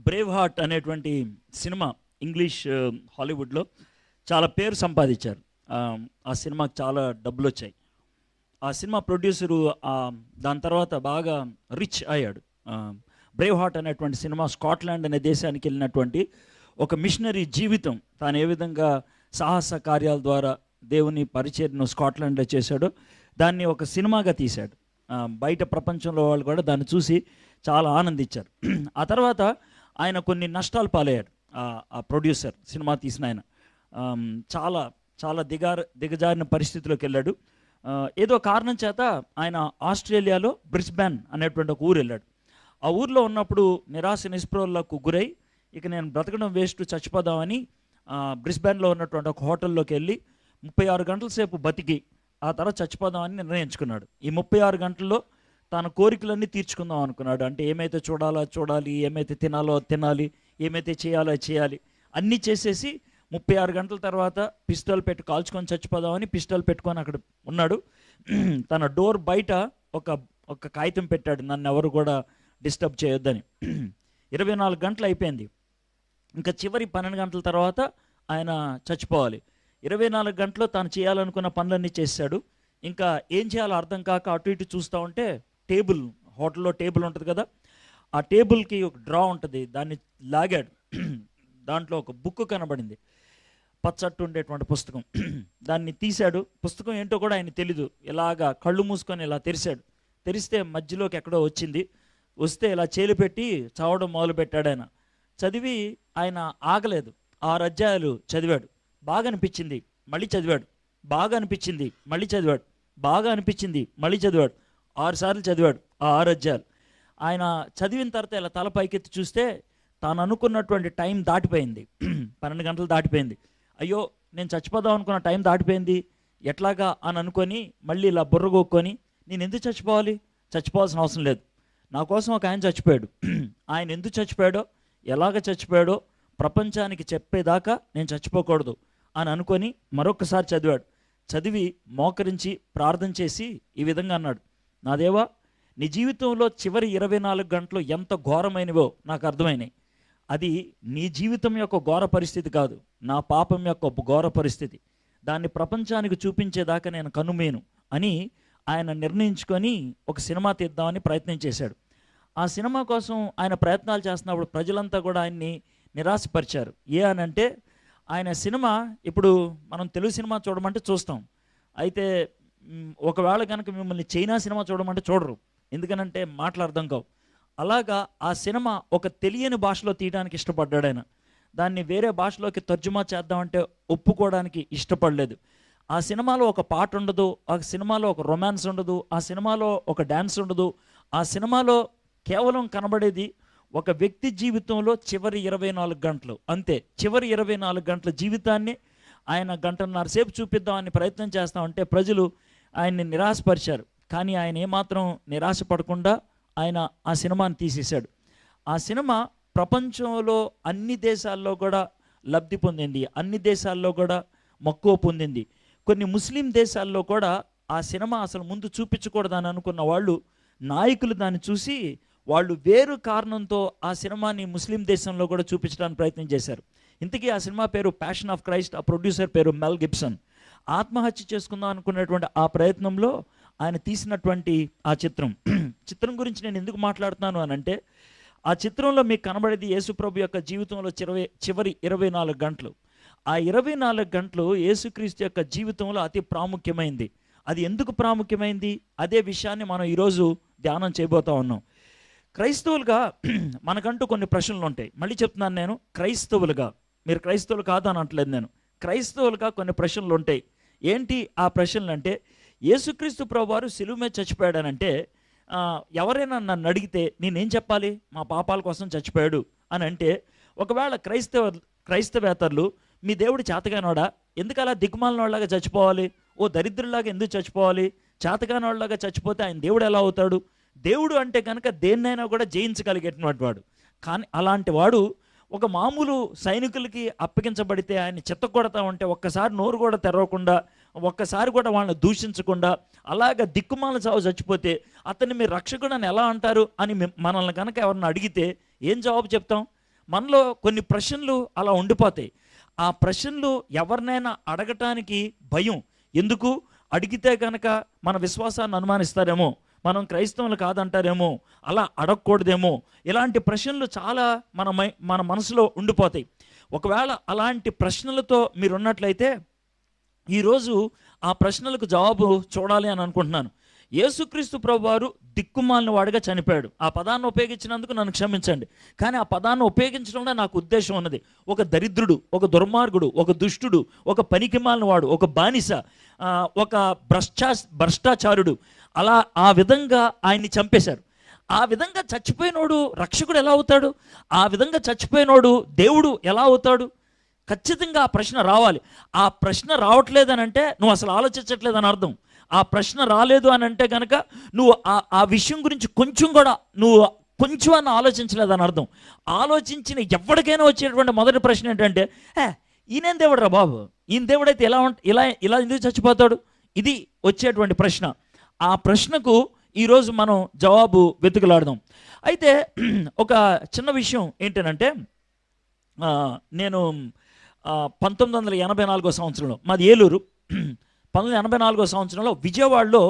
Brave heart అనేటువంటి cinema English హాలీవుడ్లో చాలా పేరు సంపాదించారు. ఆ సినిమాకి చాలా డబ్బులు వచ్చాయి. ఆ సినిమా ప్రొడ్యూసరు దాని తర్వాత బాగా రిచ్ అయ్యాడు. బ్రేవ్ హార్ట్ అనేటువంటి సినిమా స్కాట్లాండ్ అనే దేశానికి వెళ్ళినటువంటి ఒక మిషనరీ జీవితం, తాను ఏ విధంగా సాహస కార్యాల ద్వారా దేవుని పరిచర్యను స్కాట్లాండ్లో చేశాడో దాన్ని ఒక సినిమాగా తీశాడు. బయట ప్రపంచంలో వాళ్ళు కూడా దాన్ని చూసి చాలా ఆనందించారు. ఆ తర్వాత ఆయన కొన్ని నష్టాలు పాలయ్యాడు. ఆ ప్రొడ్యూసర్ సినిమా తీసిన ఆయన చాలా చాలా దిగజారిన పరిస్థితిలోకి వెళ్ళాడు. ఏదో కారణం చేత ఆయన ఆస్ట్రేలియాలో బ్రిస్బేన్ అనేటువంటి ఒక ఊరు వెళ్ళాడు. ఆ ఊర్లో ఉన్నప్పుడు నిరాశ నిస్పృహలకు గురై ఇక నేను బ్రతకడం వేస్ట్, చచ్చిపోదామని బ్రిస్బేన్లో ఉన్నటువంటి ఒక హోటల్లోకి వెళ్ళి 36 గంటల సేపు బతికి ఆ తర్వాత చచ్చిపోదామని నిర్ణయించుకున్నాడు. ఈ 36 గంటల్లో తన కోరికలన్నీ తీర్చుకుందాం అనుకున్నాడు. అంటే ఏమైతే చూడాలో చూడాలి, ఏమైతే తినాలో తినాలి, ఏమైతే చేయాలో చేయాలి, అన్నీ చేసేసి 36 గంటల తర్వాత పిస్టల్ పెట్టి కాల్చుకొని చచ్చిపోదామని పిస్టల్ పెట్టుకొని అక్కడ ఉన్నాడు. తన డోర్ బయట ఒక కాగితం పెట్టాడు, నన్ను ఎవరు కూడా డిస్టర్బ్ చేయొద్దని. 24 గంటలు అయిపోయింది. ఇంకా చివరి 12 గంటల తర్వాత ఆయన చచ్చిపోవాలి. 24 గంటలు తాను చేయాలనుకున్న పనులన్నీ చేశాడు. ఇంకా ఏం చేయాలో అర్థం కాక అటు ఇటు చూస్తూ ఉంటే హోటల్లో టేబుల్ ఉంటుంది కదా, ఆ టేబుల్కి ఒక డ్రా ఉంటుంది, దాన్ని లాగాడు. దాంట్లో ఒక బుక్ కనబడింది, పచ్చట్టు ఉండేటువంటి పుస్తకం. దాన్ని తీశాడు. పుస్తకం ఏంటో కూడా ఆయన తెలీదు. ఇలాగా కళ్ళు మూసుకొని ఇలా తెరిస్తే మధ్యలోకి ఎక్కడో వస్తే ఇలా చేలు పెట్టి చదవడం మొదలుపెట్టాడు. ఆయన చదివి ఆయన ఆగలేదు. 6 అధ్యాయాలు చదివాడు. బాగా అనిపించింది, మళ్ళీ చదివాడు. బాగా అనిపించింది, మళ్ళీ చదివాడు. బాగా అనిపించింది, మళ్ళీ చదివాడు. 6 సార్లు చదివాడు ఆ 6 అధ్యాయాలు. ఆయన చదివిన తర్వాత ఇలా తల పైకెత్తి చూస్తే తాను అనుకున్నటువంటి టైం దాటిపోయింది. 12 గంటలు దాటిపోయింది. అయ్యో, నేను చచ్చిపోదాం అనుకున్న టైం దాటిపోయింది, ఎట్లాగా అని అనుకొని మళ్ళీ ఇలా బుర్రగొక్కొని నేను ఎందుకు చచ్చిపోవాల్సిన అవసరం లేదు, నా కోసం ఒక ఆయన చచ్చిపోయాడు. ఆయన ఎందుకు చచ్చిపోయాడో, ఎలాగ చచ్చిపోయాడో ప్రపంచానికి చెప్పేదాకా నేను చచ్చిపోకూడదు అని అనుకొని మరొకసారి చదివాడు. చదివి మోకరించి ప్రార్థన చేసి ఈ విధంగా అన్నాడు, నా దేవా, నీ జీవితంలో చివరి 24 గంటలు ఎంత ఘోరమైనవో నాకు అర్థమైనాయి. అది నీ జీవితం యొక్క ఘోర పరిస్థితి కాదు, నా పాపం యొక్క ఘోర పరిస్థితి. దాన్ని ప్రపంచానికి చూపించేదాకా నేను కనుమేను అని ఆయన నిర్ణయించుకొని ఒక సినిమా తీద్దామని ప్రయత్నం చేశాడు. ఆ సినిమా కోసం ఆయన ప్రయత్నాలు చేస్తున్నప్పుడు ప్రజలంతా కూడా ఆయన్ని నిరాశపరిచారు. అనంటే ఆయన సినిమా ఇప్పుడు మనం తెలుగు సినిమా చూడమంటే చూస్తాం, అయితే ఒకవేళ కనుక మిమ్మల్ని చైనా సినిమా చూడమంటే చూడరు, ఎందుకనంటే మాటలు అర్థం కావు. అలాగా ఆ సినిమా ఒక తెలియని భాషలో తీయడానికి ఇష్టపడ్డాడు ఆయన. దాన్ని వేరే భాషలోకి తర్జుమా చేద్దామంటే ఒప్పుకోవడానికి ఇష్టపడలేదు. ఆ సినిమాలో ఒక పాట ఉండదు, ఆ సినిమాలో ఒక రొమాన్స్ ఉండదు, ఆ సినిమాలో ఒక డ్యాన్స్ ఉండదు. ఆ సినిమాలో కేవలం కనబడేది ఒక వ్యక్తి జీవితంలో చివరి 24 గంటలు, అంతే. చివరి 24 గంటల జీవితాన్ని ఆయన 1.5 సేపు చూపిద్దామని ప్రయత్నం చేస్తామంటే ప్రజలు ఆయన్ని నిరాశపరిచారు. కానీ ఆయన ఏమాత్రం నిరాశపడకుండా ఆయన ఆ సినిమాని తీసేశాడు. ఆ సినిమా ప్రపంచంలో అన్ని దేశాల్లో కూడా లబ్ధి పొందింది, అన్ని దేశాల్లో కూడా మక్కువ పొందింది. కొన్ని ముస్లిం దేశాల్లో కూడా ఆ సినిమా అసలు ముందు చూపించకూడదని అనుకున్న వాళ్ళు, నాయకులు దాన్ని చూసి వాళ్ళు వేరు కారణంతో ఆ సినిమాని ముస్లిం దేశంలో కూడా చూపించడానికి ప్రయత్నం చేశారు. ఇంతకీ ఆ సినిమా పేరు ప్యాషన్ ఆఫ్ క్రైస్ట్. ఆ ప్రొడ్యూసర్ పేరు మెల్ గిబ్సన్. ఆత్మహత్య చేసుకుందాం అనుకున్నటువంటి ఆ ప్రయత్నంలో ఆయన తీసినటువంటి ఆ చిత్రం గురించి నేను ఎందుకు మాట్లాడుతున్నాను అని అంటే, ఆ చిత్రంలో మీకు కనబడేది యేసుప్రభు యొక్క జీవితంలో చివరి 24 గంటలు. ఆ 24 గంటలు యేసుక్రీస్తు యొక్క జీవితంలో అతి ప్రాముఖ్యమైంది. అది ఎందుకు ప్రాముఖ్యమైంది, అదే విషయాన్ని మనం ఈరోజు ధ్యానం చేయబోతా ఉన్నాం. క్రైస్తవులుగా మనకంటూ కొన్ని ప్రశ్నలు ఉంటాయి. మళ్ళీ చెప్తున్నాను, నేను క్రైస్తవులుగా, మీరు క్రైస్తవులు కాదు అని అంటలేదు నేను, క్రైస్తవులుగా కొన్ని ప్రశ్నలు ఉంటాయి. ఏంటి ఆ ప్రశ్నలు అంటే, యేసుక్రీస్తు ప్రభువారు శిలువ మీద చచ్చిపోయాడనంటే ఎవరైనా నన్ను అడిగితే నేనేం చెప్పాలి, మా పాపాల కోసం చచ్చిపోయాడు అని అంటే, ఒకవేళ క్రైస్తవేతరులు మీ దేవుడు చేతగానోడా, ఎందుకు అలా దిక్కుమాలినోళ్ళలాగా చచ్చిపోవాలి, ఓ దరిద్రులాగా ఎందుకు చచ్చిపోవాలి, చేతగానోళ్ళలాగా చచ్చిపోతే ఆయన దేవుడు ఎలా అవుతాడు? దేవుడు అంటే కనుక దేన్నైనా కూడా జయించగలిగేటువంటి వాడు. కానీ అలాంటి వాడు ఒక మామూలు సైనికులకి అప్పగించబడితే ఆయన్ని చిత్తకొడతా ఉంటే ఒక్కసారి నోరు కూడా తెరవకుండా, ఒక్కసారి కూడా వాళ్ళని దూషించకుండా అలాగ దిక్కుమాల చావు చచ్చిపోతే అతన్ని మీరు రక్షకుడు అని ఎలా అంటారు అని మనల్ని కనుక ఎవరిని అడిగితే ఏం జవాబు చెప్తాం? మనలో కొన్ని ప్రశ్నలు అలా ఉండిపోతాయి. ఆ ప్రశ్నలు ఎవరినైనా అడగటానికి భయం. ఎందుకు? అడిగితే కనుక మన విశ్వాసాన్ని అనుమానిస్తారేమో, మనం క్రైస్తవులు కాదంటారేమో, అలా అడగకూడదేమో, ఇలాంటి ప్రశ్నలు చాలా మన మనసులో ఉండిపోతాయి. ఒకవేళ అలాంటి ప్రశ్నలతో మీరున్నట్లయితే ఈరోజు ఆ ప్రశ్నలకు జవాబు చూడాలి అని అనుకుంటున్నాను. యేసుక్రీస్తు ప్రభువారు దిక్కుమాలిన వాడిగా చనిపోయాడు. ఆ పదాన్ని ఉపయోగించినందుకు నన్ను క్షమించండి, కానీ ఆ పదాన్ని ఉపయోగించడంలో నాకు ఉద్దేశం ఉన్నది. ఒక దరిద్రుడు, ఒక దుర్మార్గుడు, ఒక దుష్టుడు, ఒక పనికిమాలిన వాడు, ఒక బానిస, ఒక భ్రష్టాచారుడు, అలా ఆ విధంగా ఆయన్ని చంపేశారు. ఆ విధంగా చచ్చిపోయినోడు రక్షకుడు ఎలా అవుతాడు? ఆ విధంగా చచ్చిపోయినోడు దేవుడు ఎలా అవుతాడు? ఖచ్చితంగా ఆ ప్రశ్న రావాలి. ఆ ప్రశ్న రావట్లేదని అంటే నువ్వు అసలు ఆలోచించట్లేదని అర్థం. ఆ ప్రశ్న రాలేదు అని అంటే కనుక నువ్వు ఆ విషయం గురించి కొంచెం అన్న ఆలోచించలేదని అర్థం. ఆలోచించిన ఎవరికైనా వచ్చేటువంటి మొదటి ప్రశ్న ఏంటంటే, ఈయనేం దేవుడు రా బాబు, ఈయన దేవుడైతే ఇలా ఎందుకు చచ్చిపోతాడు? ఇది వచ్చేటువంటి ప్రశ్న. ఆ ప్రశ్నకు ఈరోజు మనం జవాబు వెతుకులాడదాం. అయితే ఒక చిన్న విషయం ఏంటంటే, నేను 1984 సంవత్సరంలో, మాది ఏలూరు, 1984 సంవత్సరంలో విజయవాడలో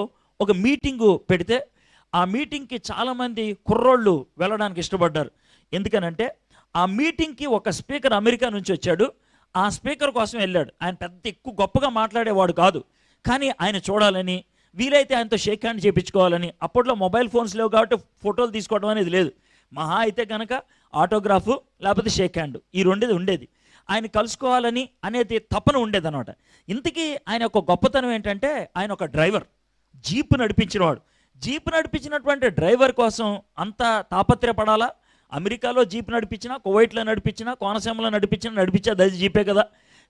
ఒక మీటింగు పెడితే ఆ మీటింగ్కి చాలామంది కుర్రోళ్ళు వెళ్ళడానికి ఇష్టపడ్డారు. ఎందుకనంటే ఆ మీటింగ్కి ఒక స్పీకర్ అమెరికా నుంచి వచ్చాడు. ఆ స్పీకర్ కోసం వెళ్ళాడు. ఆయన పెద్ద ఎక్కువ గొప్పగా మాట్లాడేవాడు కాదు, కానీ ఆయన చూడాలని, వీలైతే ఆయనతో షేక్ హ్యాండ్ చేయించుకోవాలని. అప్పట్లో మొబైల్ ఫోన్స్ లేవు కాబట్టి ఫోటోలు తీసుకోవడం అనేది లేదు. మహా అయితే కనుక ఆటోగ్రాఫు లేకపోతే షేక్ హ్యాండ్, ఈ రెండేది ఉండేది. ఆయన కలుసుకోవాలని అనేది తపన ఉండేదన్నమాట. ఇంతకీ ఆయన ఒక గొప్పతనం ఏంటంటే, ఆయన ఒక డ్రైవర్, జీప్ నడిపించినవాడు. జీప్ నడిపించినటువంటి డ్రైవర్ కోసం అంత తాపత్రయపడాలా? అమెరికాలో జీప్ నడిపించినా, కువైట్లో నడిపించినా, కోనసీమలో నడిపించేది అది జీపే కదా.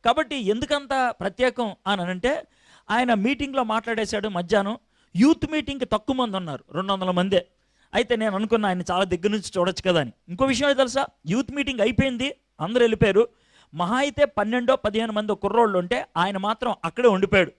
కాబట్టి ఎందుకంత ప్రత్యేకం అని అంటే, ఆయన మీటింగ్లో మాట్లాడేశాడు. మధ్యాహ్నం యూత్ మీటింగ్కి తక్కువ మంది ఉన్నారు, 200 మందే. అయితే నేను అనుకున్నా ఆయన చాలా దగ్గర నుంచి చూడొచ్చు కదా అని. ఇంకో విషయం తెలుసా, యూత్ మీటింగ్ అయిపోయింది, అందరూ వెళ్ళిపోయారు. మహా అయితే 12-15 మంది కుర్రోళ్ళు ఉంటే ఆయన మాత్రం అక్కడే ఉండిపోయాడు.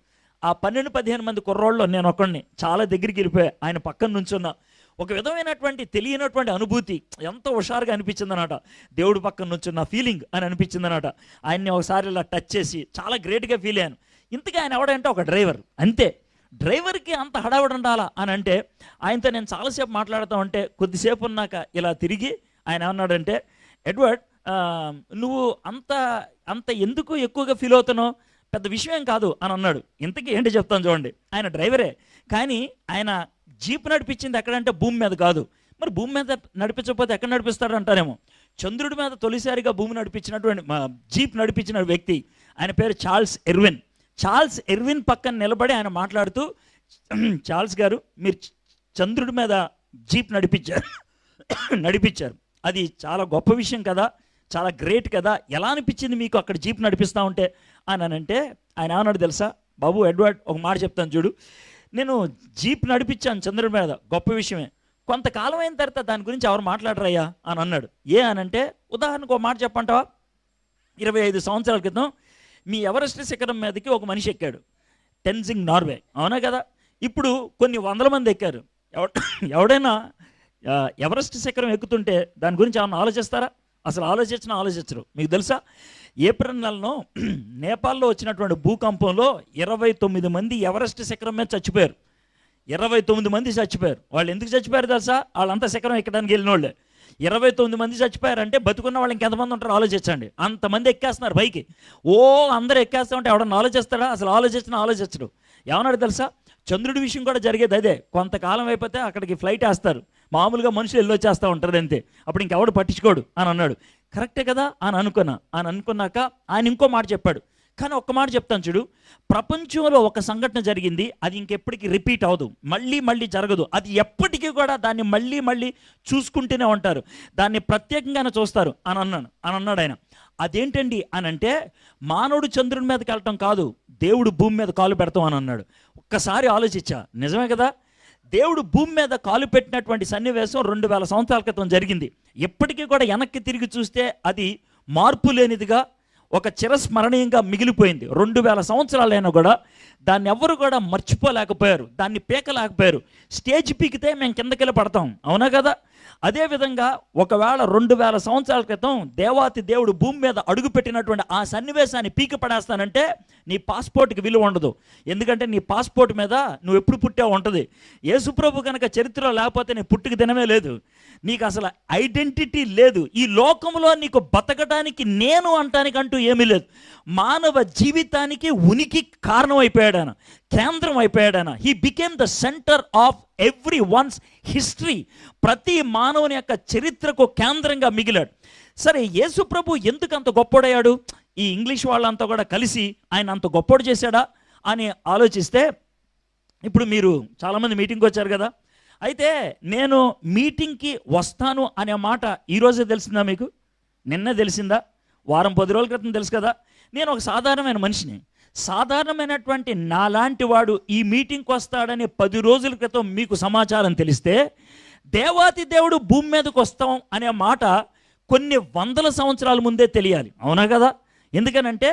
ఆ 12-15 మంది కుర్రోళ్ళు నేను ఒక్కడిని చాలా దగ్గరికి వెళ్ళిపోయా. ఆయన పక్కన నుంచున్నా. ఒక విధమైనటువంటి తెలియనటువంటి అనుభూతి, ఎంతో హుషారుగా అనిపించింది అన్నమాట. దేవుడు పక్కన నుంచున్న ఫీలింగ్ అని అనిపించింది అన్నమాట. ఆయన్ని ఒకసారి ఇలా టచ్ చేసి చాలా గ్రేట్గా ఫీల్ అయ్యాను. ఇంతకీ ఆయన ఎవడంటే ఒక డ్రైవర్, అంతే. డ్రైవర్కి అంత హడావిడి ఉండాలా అని అంటే, ఆయనతో నేను చాలాసేపు మాట్లాడుతూ ఉంటే కొద్దిసేపు ఉన్నాక ఇలా తిరిగి ఆయన ఏమన్నాడంటే, ఎడ్వర్డ్, నువ్వు అంత ఎందుకు ఎక్కువగా ఫీల్ అవుతున్నావు? పెద్ద విషయం కాదు అని అన్నాడు. ఇంతకీ ఏంటి చెప్తాను చూడండి. ఆయన డ్రైవరే, కానీ ఆయన జీప్ నడిపించింది ఎక్కడంటే భూమి మీద కాదు. మరి భూమి మీద నడిపించకపోతే ఎక్కడ నడిపిస్తాడు అంటారేమో. చంద్రుడి మీద తొలిసారిగా భూమి నడిపించినటువంటి జీప్ నడిపించిన వ్యక్తి ఆయన పేరు చార్ల్స్ ఎర్విన్. చార్ల్స్ ఎర్విన్ పక్కన నిలబడి ఆయన మాట్లాడుతూ, చార్ల్స్ గారు, మీరు చంద్రుడి మీద జీప్ నడిపించారు, అది చాలా గొప్ప విషయం కదా, చాలా గ్రేట్ కదా, ఎలా అనిపించింది మీకు అక్కడ జీప్ నడిపిస్తూ ఉంటే అని అంటే, ఆయన ఏమన్నాడు తెలుసా? బాబు ఎడ్వర్డ్, ఒక మాట చెప్తాను చూడు, నేను జీప్ నడిపించాను చంద్రుడి మీద, గొప్ప విషయమే. కొంతకాలం అయిన తర్వాత దాని గురించి ఎవరు మాట్లాడరయ్యా అని అన్నాడు. అని అంటే, ఉదాహరణకు ఒక మాట చెప్పంటావా? 25 సంవత్సరాల క్రితం మీ ఎవరెస్ట్ శిఖరం మీదకి ఒక మనిషి ఎక్కాడు, టెన్జింగ్, నార్వే, అవునా కదా? ఇప్పుడు కొన్ని 100 మంది ఎక్కారు. ఎవడైనా ఎవరెస్ట్ శిఖరం ఎక్కుతుంటే దాని గురించి ఏమన్నా ఆలోచిస్తారా? అసలు ఆలోచించరు. మీకు తెలుసా, ఏప్రిల్ నెలలో నేపాల్లో వచ్చినటువంటి భూకంపంలో 29 మంది ఎవరెస్ట్ శిఖరం మీద చచ్చిపోయారు. 29 మంది చచ్చిపోయారు. వాళ్ళు ఎందుకు చచ్చిపోయారు తెలుసా? వాళ్ళంతా శిఖరం ఎక్కడానికి వెళ్ళిన వాళ్ళే. 29 మంది చచ్చిపోయారంటే బతుకున్న వాళ్ళు ఇంకెంతమంది ఉంటారో ఆలోచించండి. అంతమంది ఎక్కేస్తున్నారు పైకి. అందరూ ఎక్కేస్తా ఉంటే ఎవడన్నా ఆలోచిస్తాడా? అసలు ఆలోచించడు. ఏమన్నాడు తెలుసా? చంద్రుడి విషయం కూడా జరిగేది అదే. కొంతకాలం అయిపోతే అక్కడికి ఫ్లైట్ వేస్తారు, మామూలుగా మనుషులు వెళ్ళొచ్చేస్తూ ఉంటారు అంతే, అప్పుడు ఇంకెవడు పట్టించుకోడు అని అన్నాడు. కరెక్టే కదా అని అనుకున్నాక ఆయన ఇంకో మాట చెప్పాడు. కానీ ఒక్క మాట చెప్తాను చూడు, ప్రపంచంలో ఒక సంఘటన జరిగింది, అది ఇంకెప్పటికీ రిపీట్ అవ్వదు, మళ్ళీ జరగదు. అది ఎప్పటికీ కూడా దాన్ని మళ్ళీ చూసుకుంటూనే ఉంటారు, దాన్ని ప్రత్యేకంగానే చూస్తారు అని అన్నాడు ఆయన. అదేంటండి అని అంటే, మానవుడు చంద్రుని మీదకి వెళ్ళటం కాదు, దేవుడు భూమి మీద కాలు పెడతాం అని అన్నాడు. ఒక్కసారి ఆలోచించా, నిజమే కదా? దేవుడు భూమి మీద కాలు పెట్టినటువంటి సన్నివేశం 2000 సంవత్సరాల క్రితం జరిగింది. ఎప్పటికీ కూడా వెనక్కి తిరిగి చూస్తే అది మార్పు లేనిదిగా, ఒక చిరస్మరణీయంగా మిగిలిపోయింది. 2000 సంవత్సరాలైనా కూడా దాన్ని ఎవ్వరు కూడా మర్చిపోలేకపోయారు, దాన్ని పీకలేకపోయారు. స్టేజ్ పీకితే మేము కిందకెళ్ళి పడతాం, అవునా కదా? అదేవిధంగా ఒకవేళ 2000 సంవత్సరాల క్రితం దేవాతి దేవుడు భూమి మీద అడుగుపెట్టినటువంటి ఆ సన్నివేశాన్ని పీకి పడేస్తానంటే నీ పాస్పోర్ట్కి విలువ ఉండదు. ఎందుకంటే నీ పాస్పోర్ట్ మీద నువ్వు ఎప్పుడు పుట్టావు ఉంటుంది. యేసుప్రభు కనుక చరిత్రలో లేకపోతే నీ పుట్టుక దినమే లేదు, నీకు అసలు ఐడెంటిటీ లేదు. ఈ లోకంలో నీకు బతకడానికి నేను అంటానికంటూ ఏమీ లేదు. మానవ జీవితానికి ఉనికి కారణం అయిపోయాడు ఆయన, కేంద్రం అయిపోయాడు ఆయన. He became the centre of every once history. ప్రతి మానవుని యొక్క చరిత్రకు కేంద్రంగా మిగిలాడు. సరే, యేసు ప్రభు ఎందుకు అంత గొప్పోడయ్యాడు? ఈ ఇంగ్లీష్ వాళ్ళంతా కూడా కలిసి ఆయన అంత గొప్పోడు చేశాడా అని ఆలోచిస్తే, ఇప్పుడు మీరు చాలామంది మీటింగ్కి వచ్చారు కదా, అయితే నేను మీటింగ్కి వస్తాను అనే మాట ఈరోజే తెలిసిందా మీకు? నిన్నే తెలిసిందా? వారం 10 రోజుల క్రితం తెలుసు కదా. నేను ఒక సాధారణమైన మనిషిని. సాధారణమైనటువంటి నాలాంటి వాడు ఈ మీటింగ్కి వస్తాడని 10 రోజుల క్రితం మీకు సమాచారం తెలిస్తే, దేవాతి దేవుడు భూమి మీదకి వస్తాం అనే మాట కొన్ని వందల సంవత్సరాల ముందే తెలియాలి. అవునా కదా? ఎందుకనంటే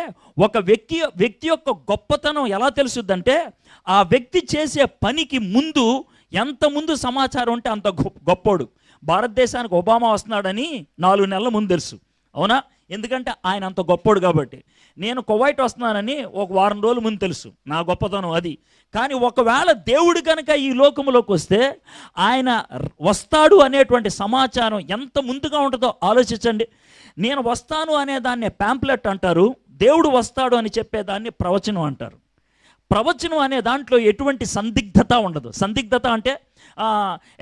ఒక వ్యక్తి యొక్క గొప్పతనం ఎలా తెలుసుద్దంటే, ఆ వ్యక్తి చేసే పనికి ముందు ఎంత ముందు సమాచారం ఉంటే అంత గొప్పోడు. భారతదేశానికి ఒబామా వస్తున్నాడని 4 నెలల ముందు తెలుసు. అవునా? ఎందుకంటే ఆయన అంత గొప్పోడు కాబట్టి. నేను కువైట్ వస్తున్నానని ఒక వారం రోజుల ముందు తెలుసు. నా గొప్పతనం అది. కానీ ఒకవేళ దేవుడు కనుక ఈ లోకంలోకి వస్తే ఆయన వస్తాడు అనేటువంటి సమాచారం ఎంత ముందుగా ఉంటుందో ఆలోచించండి. నేను వస్తాను అనే దాన్ని ప్యాంప్లెట్ అంటారు, దేవుడు వస్తాడు అని చెప్పేదాన్ని ప్రవచనం అంటారు. ప్రవచనం అనే దాంట్లో ఎటువంటి సందిగ్ధత ఉండదు. సందిగ్ధత అంటే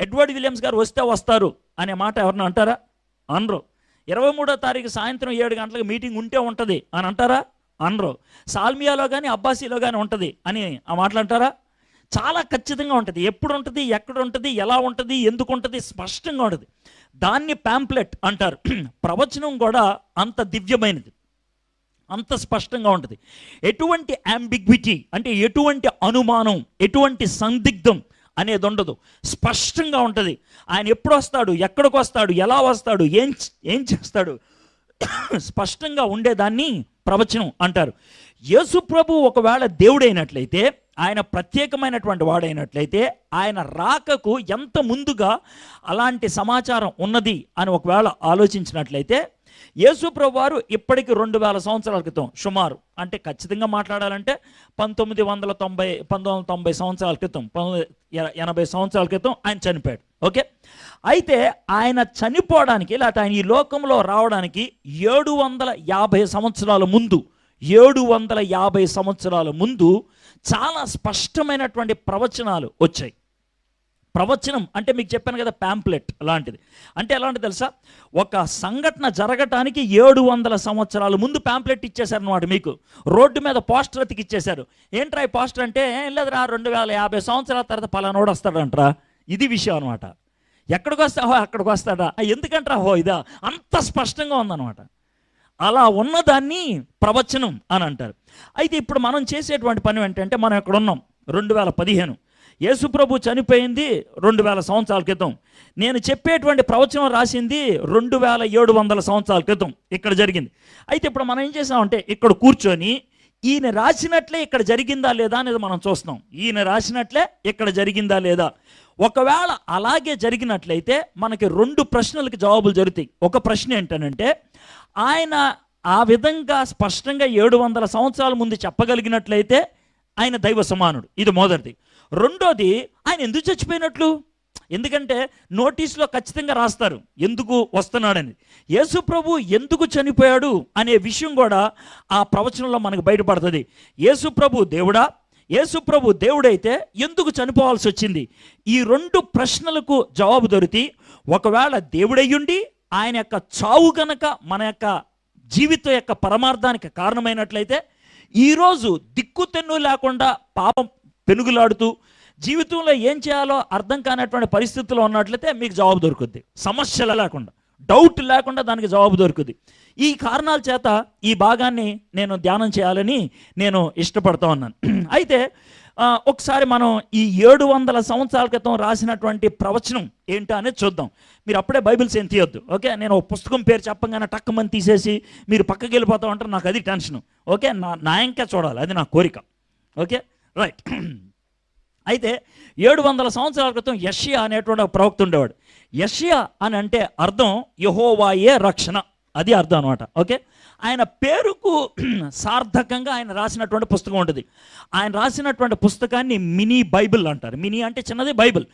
ఎడ్వర్డ్ విలియమ్స్ గారు వస్తే వస్తారు అనే మాట ఎవరన్నా అంటారా? అనరు. 23వ తారీఖు సాయంత్రం 7 గంటలకు మీటింగ్ ఉంటే ఉంటుంది అని అంటారా? అనరు. సాల్మియాలో కానీ అబ్బాసీలో కానీ ఉంటుంది అని ఆ మాటలు అంటారా? చాలా ఖచ్చితంగా ఉంటుంది. ఎప్పుడు ఉంటుంది, ఎక్కడ ఉంటుంది, ఎలా ఉంటుంది, ఎందుకు ఉంటుంది, స్పష్టంగా ఉంటుంది. దాన్ని ప్యాంప్లెట్ అంటారు. ప్రవచనం కూడా అంత దివ్యమైనది, అంత స్పష్టంగా ఉంటుంది. ఎటువంటి అంబిగ్విటీ అంటే ఎటువంటి అనుమానం, ఎటువంటి సందిగ్ధం అనేది ఉండదు. స్పష్టంగా ఉంటుంది. ఆయన ఎప్పుడు వస్తాడు, ఎక్కడికి వస్తాడు, ఎలా వస్తాడు, ఏం చేస్తాడు, స్పష్టంగా ఉండేదాన్ని ప్రవచనం అంటారు. యేసు ప్రభు ఒకవేళ దేవుడైనట్లయితే, ఆయన ప్రత్యేకమైనటువంటి వాడైనట్లయితే, ఆయన రాకకు ఎంత ముందుగా అలాంటి సమాచారం ఉన్నది అని ఒకవేళ ఆలోచించినట్లయితే, యేసు ప్రభు వారు ఇప్పటికి 2000 సంవత్సరాల క్రితం సుమారు, అంటే ఖచ్చితంగా మాట్లాడాలంటే 1990 సంవత్సరాల క్రితం, 80 సంవత్సరాల క్రితం ఆయన చనిపోయాడు. ఓకే, అయితే ఆయన చనిపోవడానికి లేకపోతే ఆయన ఈ లోకంలో రావడానికి 750 సంవత్సరాల ముందు 750 సంవత్సరాల ముందు చాలా స్పష్టమైనటువంటి ప్రవచనాలు వచ్చాయి. ప్రవచనం అంటే మీకు చెప్పాను కదా, ప్యాంప్లెట్ లాంటిది. అంటే ఎలాంటి తెలుసా? ఒక సంఘటన జరగటానికి 700 సంవత్సరాల ముందు ప్యాంప్లెట్ ఇచ్చేశారు అన్నమాట. మీకు రోడ్డు మీద పోస్టర్ అతికి ఇచ్చేశారు. ఏంట్రా ఈ పోస్టర్ అంటే, ఏం లేదురా 2050 సంవత్సరాల తర్వాత పలానోడు వస్తాడంట్రా. ఇది విషయం అనమాట. ఎక్కడికి వస్తావో అక్కడికి వస్తాడా, ఎందుకంట్రా హో ఇదా, అంత స్పష్టంగా ఉందన్నమాట. అలా ఉన్నదాన్ని ప్రవచనం అని అంటారు. అయితే ఇప్పుడు మనం చేసేటువంటి పని ఏంటంటే, మనం ఇక్కడ ఉన్నాం 2015. యేసుప్రభు చనిపోయింది 2000 సంవత్సరాల క్రితం. నేను చెప్పేటువంటి ప్రవచనం రాసింది 2700 సంవత్సరాల క్రితం ఇక్కడ జరిగింది. అయితే ఇప్పుడు మనం ఏం చేసామంటే, ఇక్కడ కూర్చొని ఈయన రాసినట్లే ఇక్కడ జరిగిందా లేదా అనేది మనం చూస్తున్నాం. ఈయన రాసినట్లే ఇక్కడ జరిగిందా లేదా. ఒకవేళ అలాగే జరిగినట్లయితే మనకి 2 ప్రశ్నలకి జవాబులు జరుగుతాయి. ఒక ప్రశ్న ఏంటనంటే, ఆయన ఆ విధంగా స్పష్టంగా 700 సంవత్సరాల ముందు చెప్పగలిగినట్లయితే ఆయన దైవ సమానుడు. ఇది మొదటిది. రెండోది, ఆయన ఎందుకు చచ్చిపోయినట్లు? ఎందుకంటే నోటీసులో ఖచ్చితంగా రాస్తారు ఎందుకు వస్తున్నాడని. యేసు ప్రభు ఎందుకు చనిపోయాడు అనే విషయం కూడా ఆ ప్రవచనంలో మనకు బయటపడుతుంది. యేసు ప్రభు దేవుడా, యేసు ప్రభు దేవుడైతే ఎందుకు చనిపోవాల్సి వచ్చింది? ఈ 2 ప్రశ్నలకు జవాబు దొరికి, ఒకవేళ దేవుడయ్యుండి ఆయన యొక్క చావు గనక మన యొక్క జీవితం యొక్క పరమార్థానికి కారణమైనట్లయితే, ఈరోజు దిక్కుతెన్ను లేకుండా పాపం పెనుగులాడుతూ జీవితంలో ఏం చేయాలో అర్థం కానటువంటి పరిస్థితుల్లో ఉన్నట్లయితే మీకు జవాబు దొరుకుద్ది. సమస్యలు లేకుండా, డౌట్ లేకుండా దానికి జవాబు దొరుకుద్ది. ఈ కారణాల చేత ఈ భాగాన్ని నేను ధ్యానం చేయాలని నేను ఇష్టపడుతూ ఉన్నాను. అయితే ఒకసారి మనం ఈ 700 సంవత్సరాల క్రితం రాసినటువంటి ప్రవచనం ఏంటో అనేది చూద్దాం. మీరు అప్పుడే బైబిల్స్ ఏం తీయొద్దు. ఓకే, నేను ఒక పుస్తకం పేరు చెప్పగానే టక్కుమని తీసేసి మీరు పక్కకి వెళ్ళిపోతూ ఉంటారు, నాకు అది టెన్షను. ఓకే, నా ఇంకా చూడాలి, అది నా కోరిక. Okay, right. అయితే 700 సంవత్సరాల క్రితం యెషయా అనేటువంటి ఒక ప్రవక్త ఉండేవాడు. యెషయా అని అంటే అర్థం యెహోవాయే రక్షణ, అది అర్థం అనమాట. ఓకే, ఆయన పేరుకు సార్థకంగా ఆయన రాసినటువంటి పుస్తకం ఉంటుంది. ఆయన రాసినటువంటి పుస్తకాన్ని మినీ బైబిల్ అంటారు. మినీ అంటే చిన్నది, బైబిల్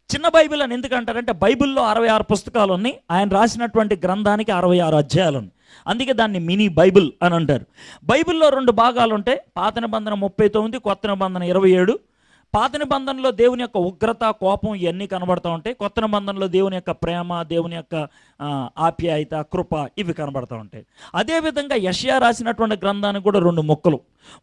చిన్న బైబిల్ అని ఎందుకు అంటారంటే బైబిల్లో 66 పుస్తకాలు ఉన్నాయి, ఆయన రాసినటువంటి గ్రంథానికి 66 అధ్యాయాలు ఉన్నాయి, అందుకే దాన్ని మినీ బైబిల్ అని అంటారు. బైబిల్లో 2 భాగాలు ఉంటాయి, పాత నిబంధన 39, కొత్త నిబంధన 27. పాత నిబంధనలో దేవుని యొక్క ఉగ్రత, కోపం ఇవన్నీ కనబడుతూ ఉంటాయి. కొత్త నిబంధనలో దేవుని యొక్క ప్రేమ, దేవుని యొక్క ఆప్యాయత, కృప ఇవి కనబడుతూ ఉంటాయి. అదేవిధంగా యెషయా రాసినటువంటి గ్రంథానికి కూడా 2 ముక్కలు.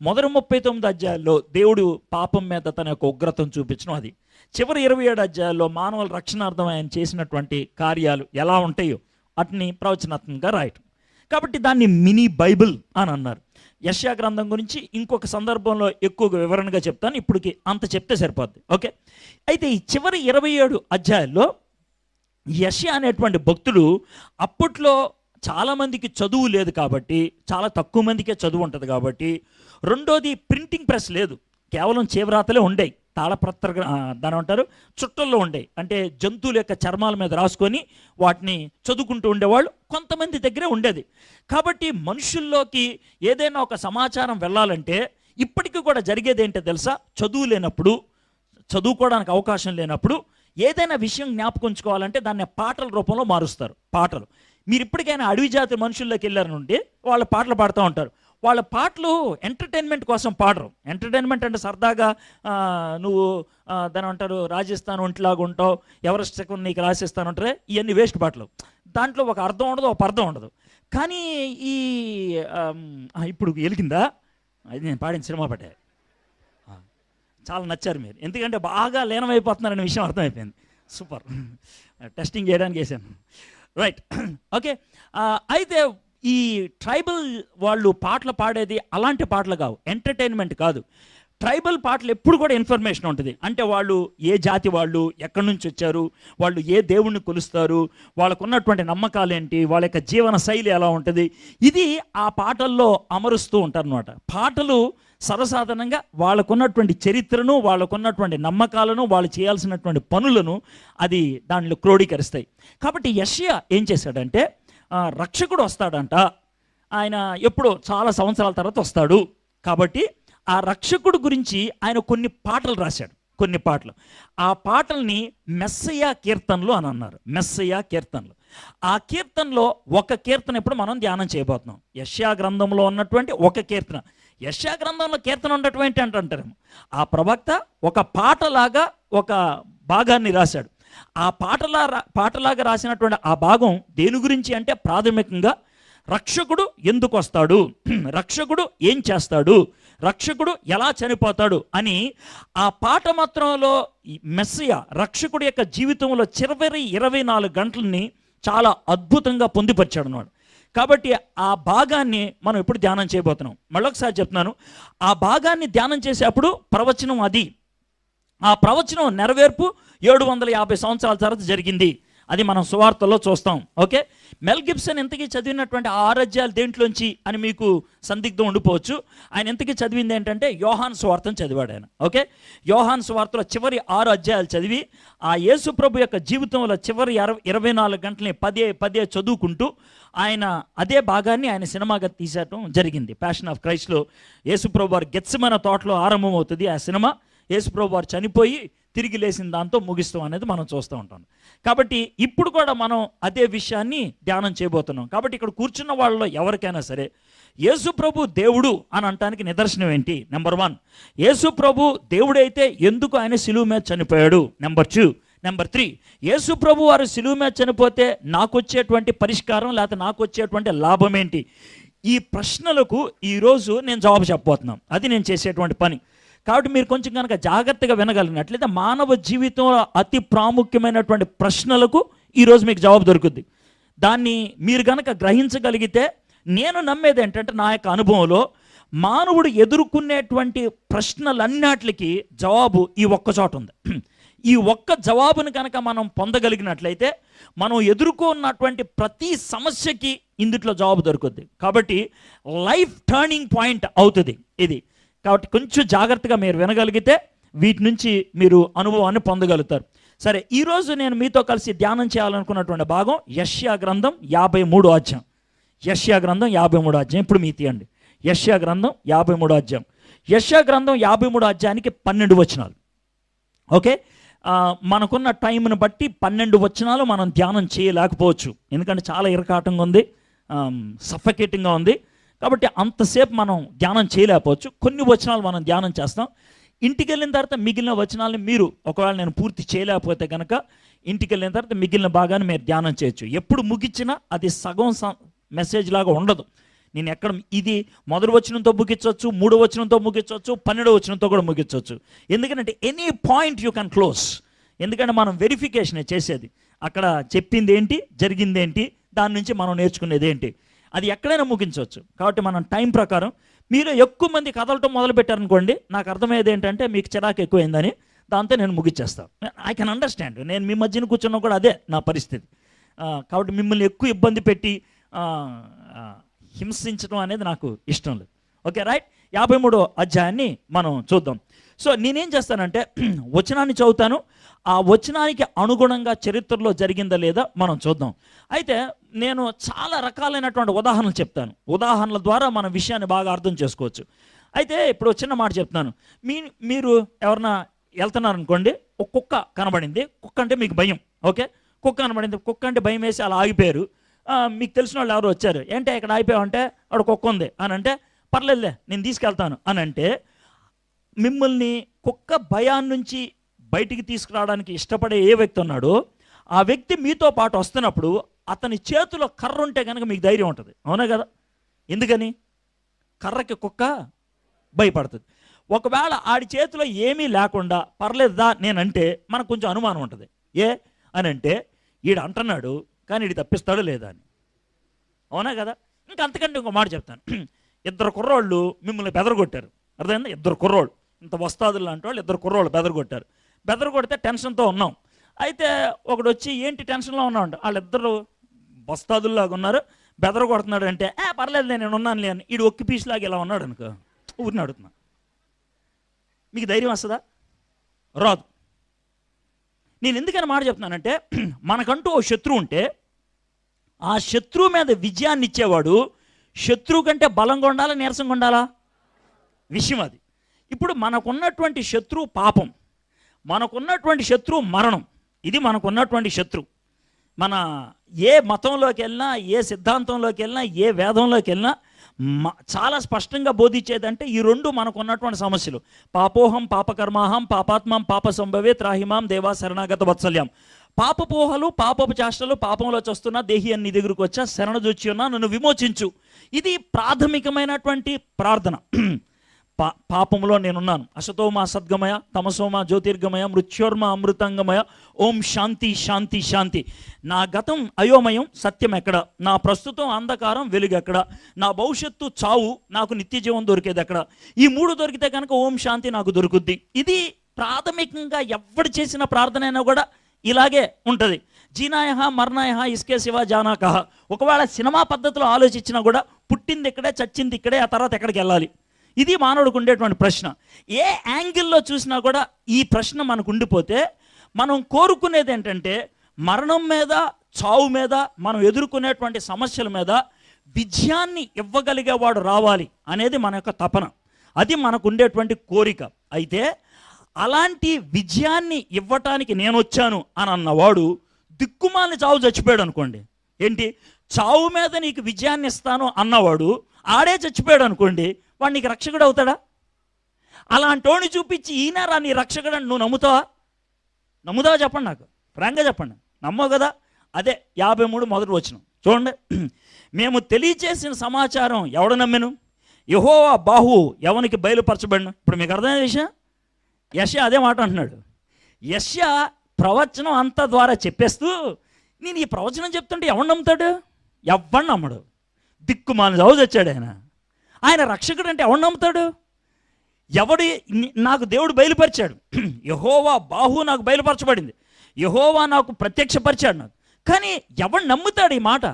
మొదటి 39 అధ్యాయాల్లో దేవుడు పాపం మీద తన యొక్క ఉగ్రతను చూపించడం, అది చివరి 27 అధ్యాయాల్లో మానవుల రక్షణార్థం ఆయన చేసినటువంటి కార్యాలు ఎలా ఉంటాయో వాటిని ప్రవచనాత్మకంగా రాయటం. కాబట్టి దాన్ని మినీ బైబిల్ అని అన్నారు. యెషయా గ్రంథం గురించి ఇంకొక సందర్భంలో ఎక్కువగా వివరణగా చెప్తాను, ఇప్పటికి అంత చెప్తే సరిపోద్ది. ఓకే, అయితే ఈ చివరి 27 అధ్యాయాల్లో యెషయా అనేటువంటి భక్తుడు, అప్పట్లో చాలామందికి చదువు లేదు కాబట్టి, చాలా తక్కువ మందికే చదువు ఉంటుంది కాబట్టి, రెండోది ప్రింటింగ్ ప్రెస్ లేదు, కేవలం చేవ్రాతలే ఉండేవి, తాళపత్ర దాని అంటారు చుట్టల్లో ఉండేవి, అంటే జంతువుల యొక్క చర్మాల మీద రాసుకొని వాటిని చదువుకుంటూ ఉండేవాళ్ళు, కొంతమంది దగ్గరే ఉండేది. కాబట్టి మనుషుల్లోకి ఏదైనా ఒక సమాచారం వెళ్ళాలంటే ఇప్పటికీ కూడా జరిగేది ఏంటో తెలుసా, చదువు లేనప్పుడు, చదువుకోవడానికి అవకాశం లేనప్పుడు ఏదైనా విషయం జ్ఞాపకంచుకోవాలంటే దాన్ని పాటల రూపంలో మారుస్తారు. పాటలు, మీరు ఇప్పటికైనా అడవి జాతి మనుషుల్లోకి వెళ్ళారనుంటే వాళ్ళ పాటలు పాడుతూ ఉంటారు. వాళ్ళ పాటలు ఎంటర్టైన్మెంట్ కోసం పాడరు. ఎంటర్టైన్మెంట్ అంటే సరదాగా నువ్వు దాని అంటారు రాజస్థాన్ ఒంటిలాగా ఉంటావు, ఎవరెస్ట్ శకం నీకు రాసిస్తానంటారే, ఇవన్నీ వేస్ట్ పాటలు. దాంట్లో ఒక అర్థం ఉండదు, ఒక అర్థం ఉండదు. కానీ ఈ ఇప్పుడు వెలిగిందా, అది నేను పాడిన సినిమా పాటే, చాలా నచ్చారు మీరు, ఎందుకంటే బాగా లీనమైపోతున్నారనే విషయం అర్థమైపోయింది. సూపర్, టెస్టింగ్ చేయడానికి వేసాను. Right, okay. అయితే ఈ ట్రైబల్ వాళ్ళు పాటలు పాడేది అలాంటి పాటలు కావు, ఎంటర్టైన్మెంట్ కాదు. ట్రైబల్ పాటలు ఎప్పుడు కూడా ఇన్ఫర్మేషన్ ఉంటుంది, అంటే వాళ్ళు ఏ జాతి వాళ్ళు, ఎక్కడి నుంచి వచ్చారు, వాళ్ళు ఏ దేవుణ్ణి కొలుస్తారు, వాళ్ళకు ఉన్నటువంటి నమ్మకాలు ఏంటి, వాళ్ళ యొక్క జీవన శైలి ఎలా ఉంటుంది, ఇది ఆ పాటల్లో అమరుస్తూ ఉంటారు అన్నమాట. పాటలు సర్వసాధారణంగా వాళ్ళకున్నటువంటి చరిత్రను, వాళ్ళకున్నటువంటి నమ్మకాలను, వాళ్ళు చేయాల్సినటువంటి పనులను అది దానిలో క్రోడీకరిస్తాయి. కాబట్టి యెషయా ఏం చేశాడంటే, రక్షకుడు వస్తాడంట, ఆయన ఎప్పుడో చాలా సంవత్సరాల తర్వాత వస్తాడు, కాబట్టి ఆ రక్షకుడు గురించి ఆయన కొన్ని పాటలు రాశాడు, కొన్ని పాటలు. ఆ పాటల్ని మెస్సయ్య కీర్తనలు అని అన్నారు, మెస్సయ్య కీర్తనలు. ఆ కీర్తనలో ఒక కీర్తన ఇప్పుడు మనం ధ్యానం చేయబోతున్నాం. యెషయా గ్రంథంలో ఉన్నటువంటి ఒక కీర్తన. యెషయా గ్రంథంలో కీర్తన ఉన్నటువంటి అంటారు, ఆ ప్రవక్త ఒక పాటలాగా ఒక భాగాన్ని రాశాడు. ఆ పాటలాగా రాసినటువంటి ఆ భాగం దేని గురించి అంటే ప్రాథమికంగా రక్షకుడు ఎందుకు వస్తాడు, రక్షకుడు ఏం చేస్తాడు, రక్షకుడు ఎలా చనిపోతాడు అని ఆ పాట మాత్రంలో మెస్సయ్య రక్షకుడి యొక్క జీవితంలో చివరి 24 గంటలని చాలా అద్భుతంగా పొందుపరిచాడు అన్నమాట. కాబట్టి ఆ భాగాన్ని మనం ఇప్పుడు ధ్యానం చేయబోతున్నాం. మళ్ళొకసారి చెప్తున్నాను, ఆ భాగాన్ని ధ్యానం చేసేటప్పుడు ప్రవచనం అది, ఆ ప్రవచనం నెరవేర్పు 750 సంవత్సరాల తర్వాత జరిగింది, అది మనం సువార్తలో చూస్తాం. ఓకే, మెల్ గిబ్సన్ ఎంతకీ చదివినటువంటి 6 అధ్యాయాలు దేంట్లోంచి అని మీకు సందిగ్ధం ఉండిపోవచ్చు. ఆయన ఎంతకీ చదివింది ఏంటంటే యోహాను సువార్తను చదివాడు ఆయన. ఓకే, యోహాను సువార్తలో చివరి 6 అధ్యాయాలు చదివి ఆ యేసు ప్రభు యొక్క జీవితంలో చివరి 24 గంటలని పదే చదువుకుంటూ ఆయన అదే భాగాన్ని ఆయన సినిమాగా తీసేయటం జరిగింది. ప్యాషన్ ఆఫ్ క్రైస్ట్లో యేసు ప్రభు వారి గెత్సెమనే తోటలో ఆరంభమవుతుంది ఆ సినిమా. యేసు ప్రభు వారు చనిపోయి తిరిగి లేచిన దాంతో ముగిస్తాం అనేది మనం చూస్తూ ఉంటాం. కాబట్టి ఇప్పుడు కూడా మనం అదే విషయాన్ని ధ్యానం చేయబోతున్నాం. కాబట్టి ఇక్కడ కూర్చున్న వాళ్ళలో ఎవరికైనా సరే యేసు ప్రభు దేవుడు అని అనటానికి నిదర్శనం ఏంటి? నెంబర్ 1, యేసు ప్రభు దేవుడైతే ఎందుకు ఆయన శిలువ మీద చనిపోయాడు? నెంబర్ 2. నెంబర్ 3, యేసు ప్రభు వారు శిలువ మీద చనిపోతే నాకు వచ్చేటువంటి పరిష్కారం లేకపోతే నాకు వచ్చేటువంటి లాభం ఏంటి? ఈ ప్రశ్నలకు ఈరోజు నేను జవాబు చెప్పబోతున్నాను. అది నేను చేసేటువంటి పని. కాబట్టి మీరు కొంచెం కనుక జాగ్రత్తగా వినగలిగినట్లయితే మానవ జీవితంలో అతి ప్రాముఖ్యమైనటువంటి ప్రశ్నలకు ఈరోజు మీకు జవాబు దొరుకుద్ది. దాన్ని మీరు కనుక గ్రహించగలిగితే, నేను నమ్మేది ఏంటంటే నా యొక్క అనుభవంలో మానవుడు ఎదుర్కొనేటువంటి ప్రశ్నలన్నిటికీ జవాబు ఈ ఒక్క చోట ఉంది. ఈ ఒక్క జవాబును కనుక మనం పొందగలిగినట్లయితే మనం ఎదుర్కొన్నటువంటి ప్రతి సమస్యకి ఇందుట్లో జవాబు దొరుకుద్ది. కాబట్టి లైఫ్ టర్నింగ్ పాయింట్ అవుతుంది ఇది. కాబట్టి కొంచెం జాగ్రత్తగా మీరు వినగలిగితే వీటి నుంచి మీరు అనుభవాన్ని పొందగలుగుతారు. సరే, ఈరోజు నేను మీతో కలిసి ధ్యానం చేయాలనుకున్నటువంటి భాగం యెషయా గ్రంథం 53వ అధ్యాయం. యెషయా గ్రంథం 53వ అధ్యాయం. ఇప్పుడు మీ తీయండి. యెషయా గ్రంథం 53వ అధ్యాయం. యెషయా గ్రంథం 53వ అధ్యాయానికి 12 వచనాలు. ఓకే, మనకున్న టైంను బట్టి 12 వచనాలు మనం ధ్యానం చేయలేకపోవచ్చు, ఎందుకంటే చాలా ఇరకాటంగా ఉంది, సఫకేటింగ్గా ఉంది. కాబట్టి అంతసేపు మనం ధ్యానం చేయలేకపోవచ్చు. కొన్ని వచనాలు మనం ధ్యానం చేస్తాం. ఇంటికి వెళ్ళిన తర్వాత మిగిలిన వచనాలని మీరు, ఒకవేళ నేను పూర్తి చేయలేకపోతే కనుక ఇంటికి వెళ్ళిన తర్వాత మిగిలిన భాగాన్ని మీరు ధ్యానం చేయొచ్చు. ఎప్పుడు ముగించినా అది సగం మెసేజ్ లాగా ఉండదు. నేను ఎక్కడ ఇది మొదటి వచనంతో ముగించవచ్చు, 3వ వచనంతో ముగించవచ్చు, 12వ వచనంతో కూడా ముగించవచ్చు. ఎందుకంటే any point you can close. ఎందుకంటే మనం వెరిఫికేషన్ చేసేది, అక్కడ చెప్పింది ఏంటి, జరిగింది ఏంటి, దాని నుంచి మనం నేర్చుకునేది ఏంటి, అది ఎక్కడైనా ముగించవచ్చు. కాబట్టి మనం టైం ప్రకారం, మీరు ఎక్కువ మంది కదలటం మొదలు పెట్టారనుకోండి, నాకు అర్థమయ్యేది ఏంటంటే మీకు చిరాకు ఎక్కువైందని, దాంతో నేను ముగించేస్తాను. I can understand. నేను మీ మధ్యన కూర్చున్నా కూడా అదే నా పరిస్థితి. కాబట్టి మిమ్మల్ని ఎక్కువ ఇబ్బంది పెట్టి హింసించడం అనేది నాకు ఇష్టం లేదు. Okay, right. 53వ అధ్యాయాన్ని మనం చూద్దాం. సో నేనేం చేస్తానంటే వచనాన్ని చదువుతాను, ఆ వచనానికి అనుగుణంగా చరిత్రలో జరిగిందా లేదా మనం చూద్దాం. అయితే నేను చాలా రకాలైనటువంటి ఉదాహరణలు చెప్తాను. ఉదాహరణల ద్వారా మన విషయాన్ని బాగా అర్థం చేసుకోవచ్చు. అయితే ఇప్పుడు చిన్న మాట చెప్తున్నాను. మీరు ఎవరన్నా వెళ్తున్నారనుకోండి, ఒక కుక్క కనబడింది. కుక్క అంటే మీకు భయం. ఓకే, కుక్క కనబడింది. కుక్క అంటే భయం వేసి అలా ఆగిపోయారు. మీకు తెలిసిన వాళ్ళు ఎవరు వచ్చారు, ఏంటంటే ఇక్కడ ఆగిపోయావు అంటే అక్కడ కుక్క ఉంది అని అంటే, పర్లేదులే నేను తీసుకెళ్తాను అని అంటే, మిమ్మల్ని కుక్క భయాన్ని నుంచి బయటికి తీసుకురావడానికి ఇష్టపడే ఏ వ్యక్తి ఉన్నాడో ఆ వ్యక్తి మీతో పాటు వస్తున్నప్పుడు అతని చేతిలో కర్ర ఉంటే కనుక మీకు ధైర్యం ఉంటుంది. అవునా కదా? ఎందుకని? కర్రకి కుక్క భయపడుతుంది. ఒకవేళ ఆడి చేతిలో ఏమీ లేకుండా పర్లేదుదా నేనంటే మనకు కొంచెం అనుమానం ఉంటుంది. ఏ అని అంటే, ఈడు అంటున్నాడు కానీ ఈడు తప్పిస్తాడో లేదా అని. అవునా కదా? ఇంకా అంతకంటే ఇంకో మాట చెప్తాను. 2 కుర్రోళ్ళు మిమ్మల్ని బెదరగొట్టారు. అర్థమైందా? 2 కుర్రోళ్ళు, ఇంత వస్తాదులు లాంటి వాళ్ళు 2 కుర్రోళ్ళు బెదరగొట్టారు. బెదరగొడితే టెన్షన్తో ఉన్నాం. అయితే ఒకడు వచ్చి ఏంటి టెన్షన్లో ఉన్నావు అంటే, వాళ్ళిద్దరు వస్తాదుల్లాగా ఉన్నారు, బెదరగొడుతున్నాడు అంటే, పర్లేదు నేను ఉన్నాను లేని ఈడు ఒక్క పీసులాగా ఇలా ఉన్నాడు అనుకో, ఊరిని అడుగుతున్నా, మీకు ధైర్యం వస్తుందా? రాదు. నేను ఎందుకని మాట చెప్తున్నానంటే, మనకంటూ ఓ శత్రువు ఉంటే ఆ శత్రువు మీద విజయాన్ని ఇచ్చేవాడు శత్రువు కంటే బలంగా ఉండాలా, నీరసంగా ఉండాలా? విషయం అది. ఇప్పుడు మనకున్నటువంటి శత్రువు పాపం, మనకున్నటువంటి శత్రువు మరణం. ఇది మనకున్నటువంటి శత్రువు. మన ఏ మతంలోకి వెళ్ళినా, ఏ సిద్ధాంతంలోకి వెళ్ళినా, ఏ వేదంలోకి వెళ్ళినా చాలా స్పష్టంగా బోధించేదంటే ఈ 2 మనకున్నటువంటి సమస్యలు. పాపోహం పాపకర్మాహం పాపాత్మం పాప సంభవే త్రాహిమాం దేవా శరణాగత వత్సల్యం. పాపపోహలు, పాపపు చేష్టలు, పాపంలో చస్తున్నా దేహి అన్ని దగ్గరకు వచ్చా, శరణ జొచ్చి ఉన్నా నన్ను విమోచించు. ఇది ప్రాథమికమైనటువంటి ప్రార్థన. పాపంలో నేనున్నాను, అసతోమా సద్గమయ తమసోమా జ్యోతిర్గమయ మృత్యోర్మ అమృతంగమయ ఓం శాంతి శాంతి శాంతి. నా గతం అయోమయం, సత్యం ఎక్కడ? నా ప్రస్తుతం అంధకారం, వెలుగు ఎక్కడ? నా భవిష్యత్తు చావు, నాకు నిత్య జీవం దొరికేది ఎక్కడ? ఈ 3 దొరికితే కనుక ఓం శాంతి నాకు దొరుకుద్ది. ఇది ప్రాథమికంగా ఎవడు చేసిన ప్రార్థన అయినా కూడా ఇలాగే ఉంటుంది. జీనాయ మరణాయ ఇస్కే శివ జానాకహ. ఒకవేళ సినిమా పద్ధతిలో ఆలోచించినా కూడా పుట్టింది ఇక్కడే, చచ్చింది ఇక్కడే, ఆ తర్వాత ఎక్కడికి వెళ్ళాలి? ఇది మానవుడికి ఉండేటువంటి ప్రశ్న. ఏ యాంగిల్లో చూసినా కూడా ఈ ప్రశ్న మనకు ఉండిపోతే మనం కోరుకునేది ఏంటంటే, మరణం మీద, చావు మీద, మనం ఎదుర్కొనేటువంటి సమస్యల మీద విజయాన్ని ఇవ్వగలిగేవాడు రావాలి అనేది మన యొక్క తపన. అది మనకు ఉండేటువంటి కోరిక. అయితే అలాంటి విజయాన్ని ఇవ్వటానికి నేను వచ్చాను అని అన్నవాడు దిక్కుమాలని చావు చచ్చిపోయాడు అనుకోండి. ఏంటి, చావు మీద నీకు విజయాన్ని ఇస్తాను అన్నవాడు ఆడే చచ్చిపోయాడు అనుకోండి, వాడు నీకు రక్షకుడు అవుతాడా? అలాంటోని చూపించి ఈయనరా నీ రక్షకుడు అని నువ్వు నమ్ముతావా? నమ్ముతావా చెప్పండి, నాకు ఫ్రాంక్గా చెప్పండి. నమ్మవు కదా? అదే 53 మొదటి వచనం చూడండి. మేము తెలియచేసిన సమాచారం ఎవడు నమ్మెను? యెహోవా బాహు ఎవనికి బయలుపరచబడిన. ఇప్పుడు మీకు అర్థమైన విషయం, యెషయా అదే మాట అంటున్నాడు. యెషయా ప్రవచనం అంతా ద్వారా చెప్పేస్తూ, నేను ఈ ప్రవచనం చెప్తుంటే ఎవడు నమ్ముతాడు? ఎవ్వడు నమ్మడు. దిక్కుమాలిన చావు చచ్చాడు ఆయన. ఆయన రక్షకుడు అంటే ఎవడు నమ్ముతాడు? ఎవడు? నాకు దేవుడు బయలుపరిచాడు. యెహోవా బాహు నాకు బయలుపరచబడింది, యెహోవా నాకు ప్రత్యక్షపరిచాడు నాకు. కానీ ఎవడు నమ్ముతాడు ఈ మాట?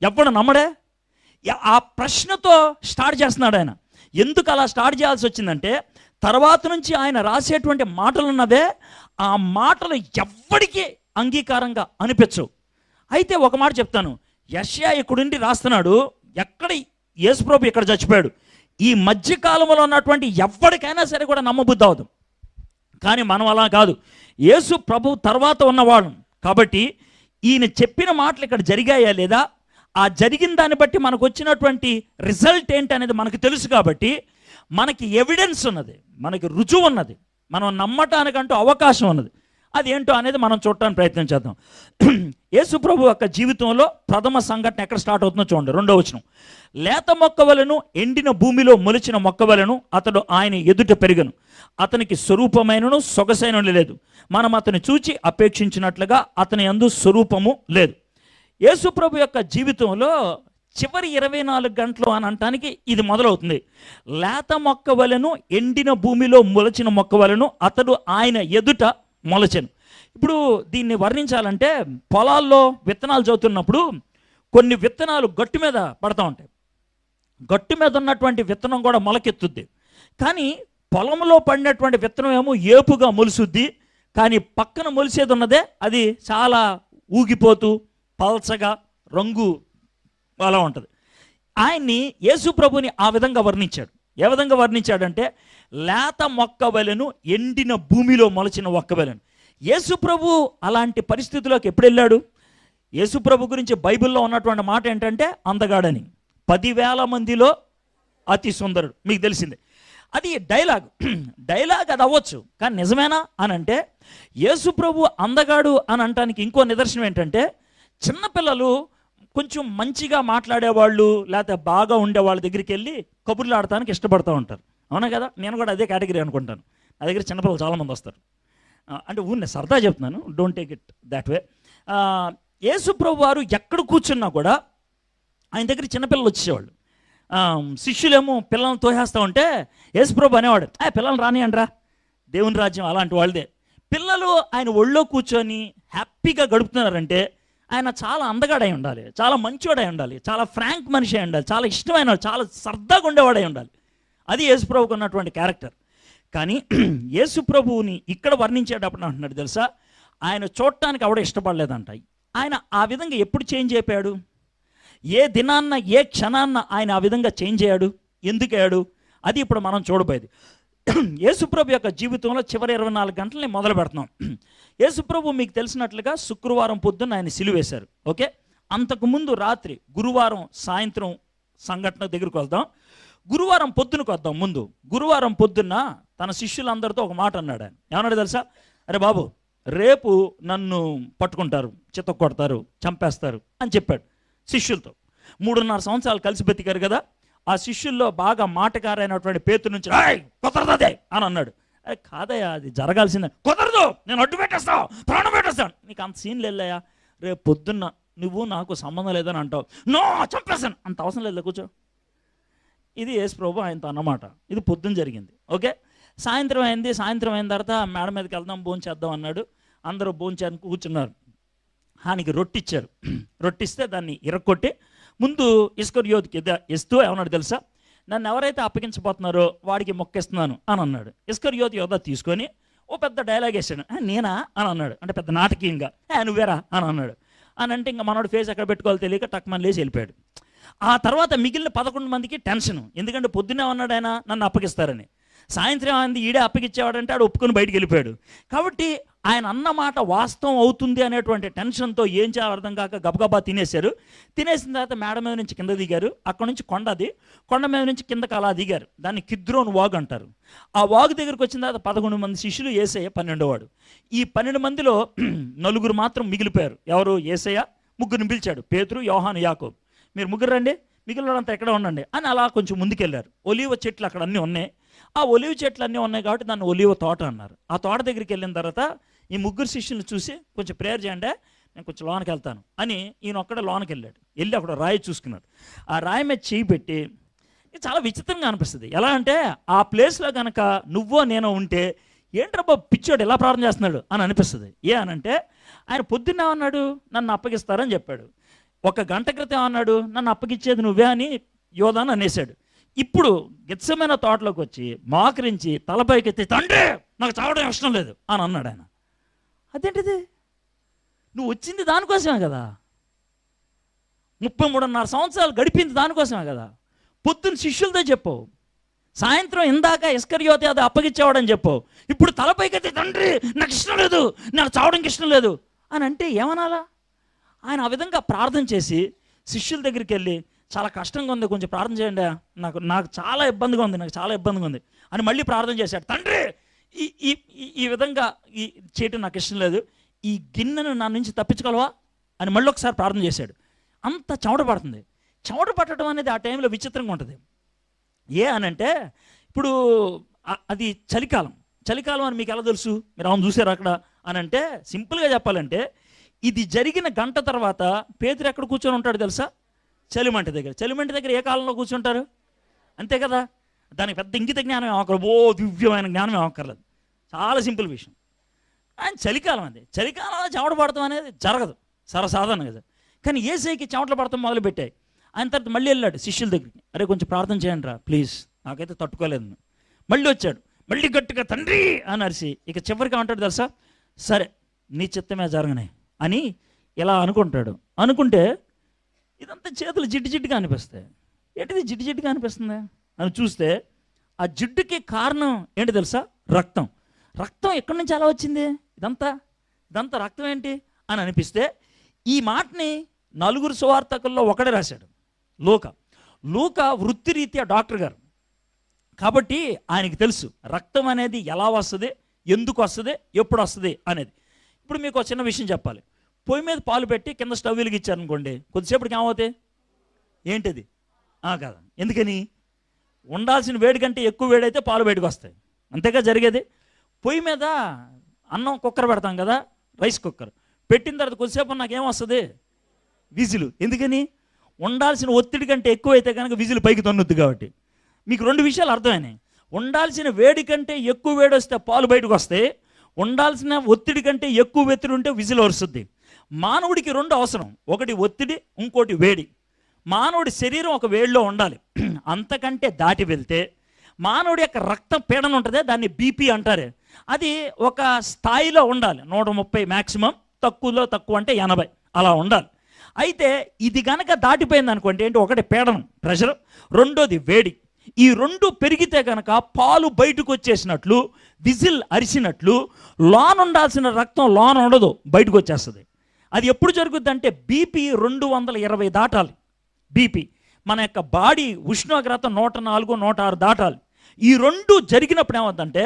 ఎవడు నమ్మడే. ఆ ప్రశ్నతో స్టార్ట్ చేస్తున్నాడు ఆయన. ఎందుకు అలా స్టార్ట్ చేయాల్సి వచ్చిందంటే, తర్వాత నుంచి ఆయన రాసేటువంటి మాటలు ఉన్నవే ఆ మాటలు ఎవ్వడికి అంగీకారంగా అనిపించవు. అయితే ఒక మాట చెప్తాను, యెషయా ఇక్కడుండి రాస్తున్నాడు, ఎక్కడ యేసుప్రభు ఇక్కడ చచ్చిపోయాడు, ఈ మధ్యకాలంలో ఉన్నటువంటి ఎవ్వడికైనా సరే కూడా నమ్మబుద్ధి అవదు. కానీ మనం అలా కాదు, యేసు ప్రభు తర్వాత ఉన్నవాడు కాబట్టి ఈయన చెప్పిన మాటలు ఇక్కడ జరిగాయా లేదా, ఆ జరిగిన దాన్ని బట్టి మనకు వచ్చినటువంటి రిజల్ట్ ఏంటి అనేది మనకు తెలుసు. కాబట్టి మనకి ఎవిడెన్స్ ఉన్నది, మనకి రుజువు ఉన్నది, మనం నమ్మటానికంటూ అవకాశం ఉన్నది. అది ఏంటో అనేది మనం చూడటానికి ప్రయత్నం చేద్దాం. యేసు ప్రభు యొక్క జీవితంలో ప్రథమ సంఘటన ఎక్కడ స్టార్ట్ అవుతుందో చూడండి. 2వ వచనం, లేత మొక్క వలెను ఎండిన భూమిలో మొలిచిన మొక్క వలెను అతడు ఆయన ఎదుట పెరిగను, అతనికి స్వరూపమైనను సొగసైనను లేదు, మనం అతని చూచి అపేక్షించినట్లుగా అతని యందు స్వరూపము లేదు. యేసు ప్రభు యొక్క జీవితంలో చివరి 24 గంటలు అని అనటానికి ఇది మొదలవుతుంది. లేత మొక్క వలెను ఎండిన భూమిలో మొలచిన మొక్క వలెను అతడు ఆయన ఎదుట మొలచెను. ఇప్పుడు దీన్ని వర్ణించాలంటే, పొలాల్లో విత్తనాలు చదువుతున్నప్పుడు కొన్ని విత్తనాలు గట్టు మీద పడతా ఉంటాయి. గట్టు మీద ఉన్నటువంటి విత్తనం కూడా మొలకెత్తుద్ది. కానీ పొలంలో పడినటువంటి విత్తనం ఏమో ఏపుగా మొలుసుద్ది. కానీ పక్కన మొలిసేది ఉన్నదే అది చాలా ఊగిపోతూ పల్చగా రంగు అలా ఉంటుంది. ఆయన్ని యేసు ప్రభుని ఆ విధంగా వర్ణించాడు. ఏ విధంగా వర్ణించాడంటే, లేత మొక్క వలెను ఎండిన భూమిలో మొలచిన మొక్క వలెను. యేసు ప్రభు అలాంటి పరిస్థితుల్లోకి ఎప్పుడు వెళ్ళాడు? యేసు ప్రభు గురించి బైబిల్లో ఉన్నటువంటి మాట ఏంటంటే అందగాడని, 10,000 మందిలో అతి సుందరుడు. మీకు తెలిసిందే. అది డైలాగ్ అది అవ్వచ్చు, కానీ నిజమేనా అని అంటే, యేసు ప్రభు అందగాడు అని అనటానికి ఇంకో నిదర్శనం ఏంటంటే, చిన్నపిల్లలు కొంచెం మంచిగా మాట్లాడేవాళ్ళు లేకపోతే బాగా ఉండేవాళ్ళ దగ్గరికి వెళ్ళి కబుర్లు ఆడటానికి ఇష్టపడుతూ ఉంటారు. అవునా కదా? నేను కూడా అదే కేటగిరీ అనుకుంటాను. నా దగ్గర చిన్నపిల్లలు చాలామంది వస్తారు. అంటే ఊరిని సరదా చెప్తున్నాను, don't take it that way. Yesu ప్రభు వారు ఎక్కడ కూర్చున్నా కూడా ఆయన దగ్గర చిన్నపిల్లలు వచ్చేవాళ్ళు. శిష్యులేమో పిల్లల్ని తోసేస్తూ ఉంటే యేసు ప్రభు అనేవాడు, పిల్లల్ని రానియండి రా, దేవుని రాజ్యం అలాంటి వాళ్ళదే. పిల్లలు ఆయన ఒళ్ళో కూర్చొని హ్యాపీగా గడుపుతున్నారంటే ఆయన చాలా అందగాడై ఉండాలి, చాలా మంచివాడై ఉండాలి, చాలా ఫ్రాంక్ మనిషి అయి ఉండాలి, చాలా ఇష్టమైన, చాలా సరదాగా ఉండేవాడై ఉండాలి. అది యేసు ప్రభువుకు ఉన్నటువంటి క్యారెక్టర్. కానీ యేసు ప్రభువుని ఇక్కడ వర్ణించేటప్పుడు అంటున్నాడు తెలుసా, ఆయన చూడటానికి ఎవడో ఇష్టపడలేదంట. ఆయన ఆ విధంగా ఎప్పుడు చేంజ్ అయిపోయాడు? ఏ దినాన్న ఏ క్షణాన్న ఆయన ఆ విధంగా చేంజ్ అయ్యాడు? ఎందుకు అయ్యాడు? అది ఇప్పుడు మనం చూడబోయేది. యేసుప్రభు యొక్క జీవితంలో చివరి 24 గంటలని మొదలు పెడుతున్నాం. యేసుప్రభు మీకు తెలిసినట్లుగా శుక్రవారం పొద్దున్న ఆయన సిలువేశారు. ఓకే, అంతకుముందు రాత్రి గురువారం సాయంత్రం సంఘటన దగ్గరికి వద్దాం. గురువారం పొద్దునకు వద్దాం. ముందు గురువారం పొద్దున్న తన శిష్యులందరితో ఒక మాట అన్నాడు. ఆయన ఏమన్నాడు తెలుసా? అరే బాబు, రేపు నన్ను పట్టుకుంటారు, చితక్కొడతారు, చంపేస్తారు అని చెప్పాడు శిష్యులతో. 3.5 సంవత్సరాలు కలిసి బతికారు కదా. ఆ శిష్యుల్లో బాగా మాటకారైనటువంటి పేతురు నుంచి కుదరదే అని అన్నాడు. కాదయ్యా, అది జరగాల్సిందే. కుదరదు, నేను అడ్డు పెట్టేస్తాను, ప్రాణం పెట్టేస్తాను. నీకు అంత సీన్లు వెళ్ళాయా? రేపు పొద్దున్న నువ్వు నాకు సంబంధం లేదని అంటావు, నో చంపేస్తాను, అంత అవసరం లేదు, కూర్చో. ఇది యేసు ప్రభు ఆయనతో అన్నమాట. ఇది పొద్దున్న జరిగింది. ఓకే, సాయంత్రం అయింది. సాయంత్రం అయిన తర్వాత మేడ మీదకి వెళ్దాం, భోంచేద్దాం అన్నాడు. అందరూ భోంచేదని కూర్చున్నారు. ఆయనకి రొట్టిచ్చారు. రొట్టిస్తే దాన్ని ఇరక్కొట్టి ముందు ఇస్కరియోతుకి ఇస్తూ ఏమన్నాడు తెలుసా? నన్ను ఎవరైతే అప్పగించబోతున్నారో వాడికి మొక్కిస్తున్నాను అని అన్నాడు. ఇస్కరియోతు యోధ తీసుకొని ఓ పెద్ద డైలాగ్ వేసాడు. నేనా అని అన్నాడు. అంటే పెద్ద నాటకీయంగా నువ్వేరా అని అన్నాడు. అని అంటే ఇంకా మనోడు ఫేస్ ఎక్కడ పెట్టుకోవాలో తెలియక టక్మని లేచి వెళ్ళిపోయాడు. ఆ తర్వాత మిగిలిన 11 మందికి టెన్షన్. ఎందుకంటే పొద్దున్నే ఉన్నాడు ఆయన నన్ను అప్పగిస్తారని. సాయంత్రం ఆయన ఈడే అప్పగిచ్చేవాడంటే ఆడు ఒప్పుకొని బయటికి వెళ్ళిపోయాడు. కాబట్టి ఆయన అన్న మాట వాస్తవం అవుతుంది అనేటువంటి టెన్షన్తో ఏం చేయాలో అర్థం కాక గబగబా తినేశారు. తినేసిన తర్వాత మేడ మీద నుంచి కింద దిగారు. అక్కడ నుంచి కొండ మీద నుంచి కిందకి అలా దిగారు. దాన్ని కిద్రోన్ వాగు అంటారు. ఆ వాగు దగ్గరికి వచ్చిన తర్వాత 11 మంది శిష్యులు, యేసయ్య 12వాడు. ఈ 12 మందిలో 4 మాత్రం మిగిలిపోయారు. ఎవరు? యేసయ్య 3 పిలిచాడు, పేతురు, యోహాను, యాకోబు. మీరు 3 రండి, మిగిలినంతా ఎక్కడ ఉండండి అని అలా కొంచెం ముందుకెళ్ళారు. ఒలీవ చెట్లు అక్కడ అన్నీ ఉన్నాయి. ఆ ఒలివ చెట్లు అన్నీ ఉన్నాయి కాబట్టి దాన్ని ఒలివ తోట అన్నారు. ఆ తోట దగ్గరికి వెళ్ళిన తర్వాత ఈ 3 శిష్యులను చూసి కొంచెం ప్రేయర్ చేయండి, నేను కొంచెం లోనకి వెళ్తాను అని ఈయన ఒక్కడ లోనకి వెళ్ళాడు. వెళ్ళి అక్కడ రాయి చూసుకున్నాడు. ఆ రాయి మీద చేయి పెట్టి, చాలా విచిత్రంగా అనిపిస్తుంది. ఎలా అంటే ఆ ప్లేస్లో కనుక నువ్వో నేనో ఉంటే ఏంట్రబ్బా పిచ్చోడు ఎలా ప్రార్థన చేస్తున్నాడు అని అనిపిస్తుంది. అనంటే ఆయన పొద్దున్న ఏమన్నాడు? నన్ను అప్పగిస్తారని చెప్పాడు. 1 గంట క్రితం ఏమన్నాడు? నన్ను అప్పగిచ్చేది నువ్వే అని యోధాను అనేసాడు. ఇప్పుడు గెత్సెమనే తోటలోకి వచ్చి మోకరించి తలపైకి ఎత్తి, తండ్రి నాకు చావడం ఇష్టం లేదు అని అన్నాడు ఆయన. అదేంటిది? నువ్వు వచ్చింది దానికోసమే కదా, 33.5 సంవత్సరాలు గడిపింది దానికోసమే కదా. పొద్దున్న శిష్యులతో చెప్పావు, సాయంత్రం ఇందాక ఇస్కరియోతు అది అప్పగిచ్చేవాడని చెప్పావు, ఇప్పుడు తలపైకైతే తండ్రి నాకు ఇష్టం లేదు, నాకు చావడానికి ఇష్టం లేదు అని అంటే ఏమనాలా? ఆయన ఆ విధంగా ప్రార్థన చేసి శిష్యుల దగ్గరికి వెళ్ళి చాలా కష్టంగా ఉంది, కొంచెం ప్రార్థన చేయండి, నాకు నాకు చాలా ఇబ్బందిగా ఉంది, నాకు చాలా ఇబ్బందిగా ఉంది అని మళ్ళీ ప్రార్థన చేశాడు. తండ్రి ఈ ఈ ఈ విధంగా ఈ చేయటం నాకు ఇష్టం లేదు, ఈ గిన్నెను నా నుంచి తప్పించగలవా అని మళ్ళీ ఒకసారి ప్రార్థన చేశాడు. అంత చెమట పడుతుంది. చెమట పట్టడం అనేది ఆ టైంలో విచిత్రంగా ఉంటుంది. ఏ అనంటే ఇప్పుడు అది చలికాలం. చలికాలం అని మీకు ఎలా తెలుసు? మీరు అవును చూసారు అక్కడ అని అంటే, సింపుల్గా చెప్పాలంటే ఇది జరిగిన గంట తర్వాత పేతురు ఎక్కడ కూర్చొని ఉంటాడు తెలుసా? చలిమంట దగ్గర. చలిమంట దగ్గర ఏ కాలంలో కూర్చుంటారు? అంతే కదా. దానికి పెద్ద ఇంగిత జ్ఞానం ఏమక్కర్లేదు, ఓ దివ్యమైన జ్ఞానం ఏమక్కర్లేదు, చాలా సింపుల్ విషయం. ఆయన చలికాలం అది. చలికాలంలో చెమట పడతాం అనేది జరగదు, సర్వసాధారణం కదా. కానీ ఏసైకి చెమటలు పడతాం మొదలుపెట్టాయి. ఆయన తర్వాత మళ్ళీ వెళ్ళాడు శిష్యుల దగ్గరికి, అరే కొంచెం ప్రార్థన చేయండి రా ప్లీజ్, నాకైతే తట్టుకోలేదు. మళ్ళీ వచ్చాడు, మళ్ళీ గట్టిగా తండ్రి అని అరిసి ఇక చివరికి ఏమంటాడు తెలుసా? సరే నీ చిత్తమే జరగనే అని ఇలా అనుకుంటాడు. అనుకుంటే ఇదంతా చేతులు జిడ్డు జిడ్డుగా అనిపిస్తాయి. ఏంటిది జిడ్డు జిడ్డుగా అనిపిస్తుంది అని చూస్తే ఆ జిడ్డుకి కారణం ఏంటి తెలుసా? రక్తం. రక్తం ఎక్కడి నుంచి ఎలా వచ్చింది? ఇదంతా రక్తం ఏంటి అని అనిపిస్తే ఈ మాటని 4 సువార్తకుల్లో ఒకడే రాశాడు, లూకా వృత్తిరీత్యా డాక్టర్ గారు కాబట్టి ఆయనకి తెలుసు రక్తం అనేది ఎలా వస్తుంది, ఎందుకు వస్తుంది, ఎప్పుడు వస్తుంది అనేది. ఇప్పుడు మీకు ఒక చిన్న విషయం చెప్పాలి. పొయ్యి మీద పాలు పెట్టి కింద స్టవ్ వెలిగించారనుకోండి, కొద్దిసేపటికి ఏమవుతాయి? ఏంటిది? కదా. ఎందుకని? ఉండాల్సిన వేడి కంటే ఎక్కువ వేడైతే పాలు బయటకు వస్తాయి, అంతేగా జరిగేది. పొయ్యి మీద అన్నం కుక్కర్ పెడతాం కదా, రైస్ కుక్కర్ పెట్టిన తర్వాత కొద్దిసేపు నాకేమొస్తుంది? విజిలు. ఎందుకని? ఉండాల్సిన ఒత్తిడి కంటే ఎక్కువ అయితే కనుక విజిల్ పైకి తన్నుద్ది కాబట్టి. మీకు 2 విషయాలు అర్థమైనాయి. ఉండాల్సిన వేడి కంటే ఎక్కువ వేడి వస్తే పాలు బయటకు వస్తాయి, ఉండాల్సిన ఒత్తిడి కంటే ఎక్కువ ఒత్తిడి ఉంటే విజిల్ వరుస్తుంది. మానవుడికి 2 అవసరం, ఒకటి ఒత్తిడి, ఇంకోటి వేడి. మానవుడి శరీరం ఒక వేడిలో ఉండాలి, అంతకంటే దాటి వెళ్తే మానవుడి యొక్క రక్త పీడన ఉంటుంది, దాన్ని బీపీ అంటారే, అది ఒక స్థాయిలో ఉండాలి, 130 మ్యాక్సిమం, తక్కువ అంటే 80 అలా ఉండాలి. అయితే ఇది కనుక దాటిపోయింది అనుకోండి, ఏంటి? ఒకటి పీడనం ప్రెషర్, రెండోది వేడి. ఈ 2 పెరిగితే కనుక పాలు బయటకు వచ్చేసినట్లు, విజిల్ అరిసినట్లు లోన్ ఉండాల్సిన రక్తం లోన్ ఉండదు, బయటకు వచ్చేస్తుంది. అది ఎప్పుడు జరుగుద్ది అంటే బీపీ 220 దాటాలి. బీపీ మన యొక్క బాడీ ఉష్ణోగ్రత 104, 106 దాటాలి. ఈ 2 జరిగినప్పుడు ఏమవుతుందంటే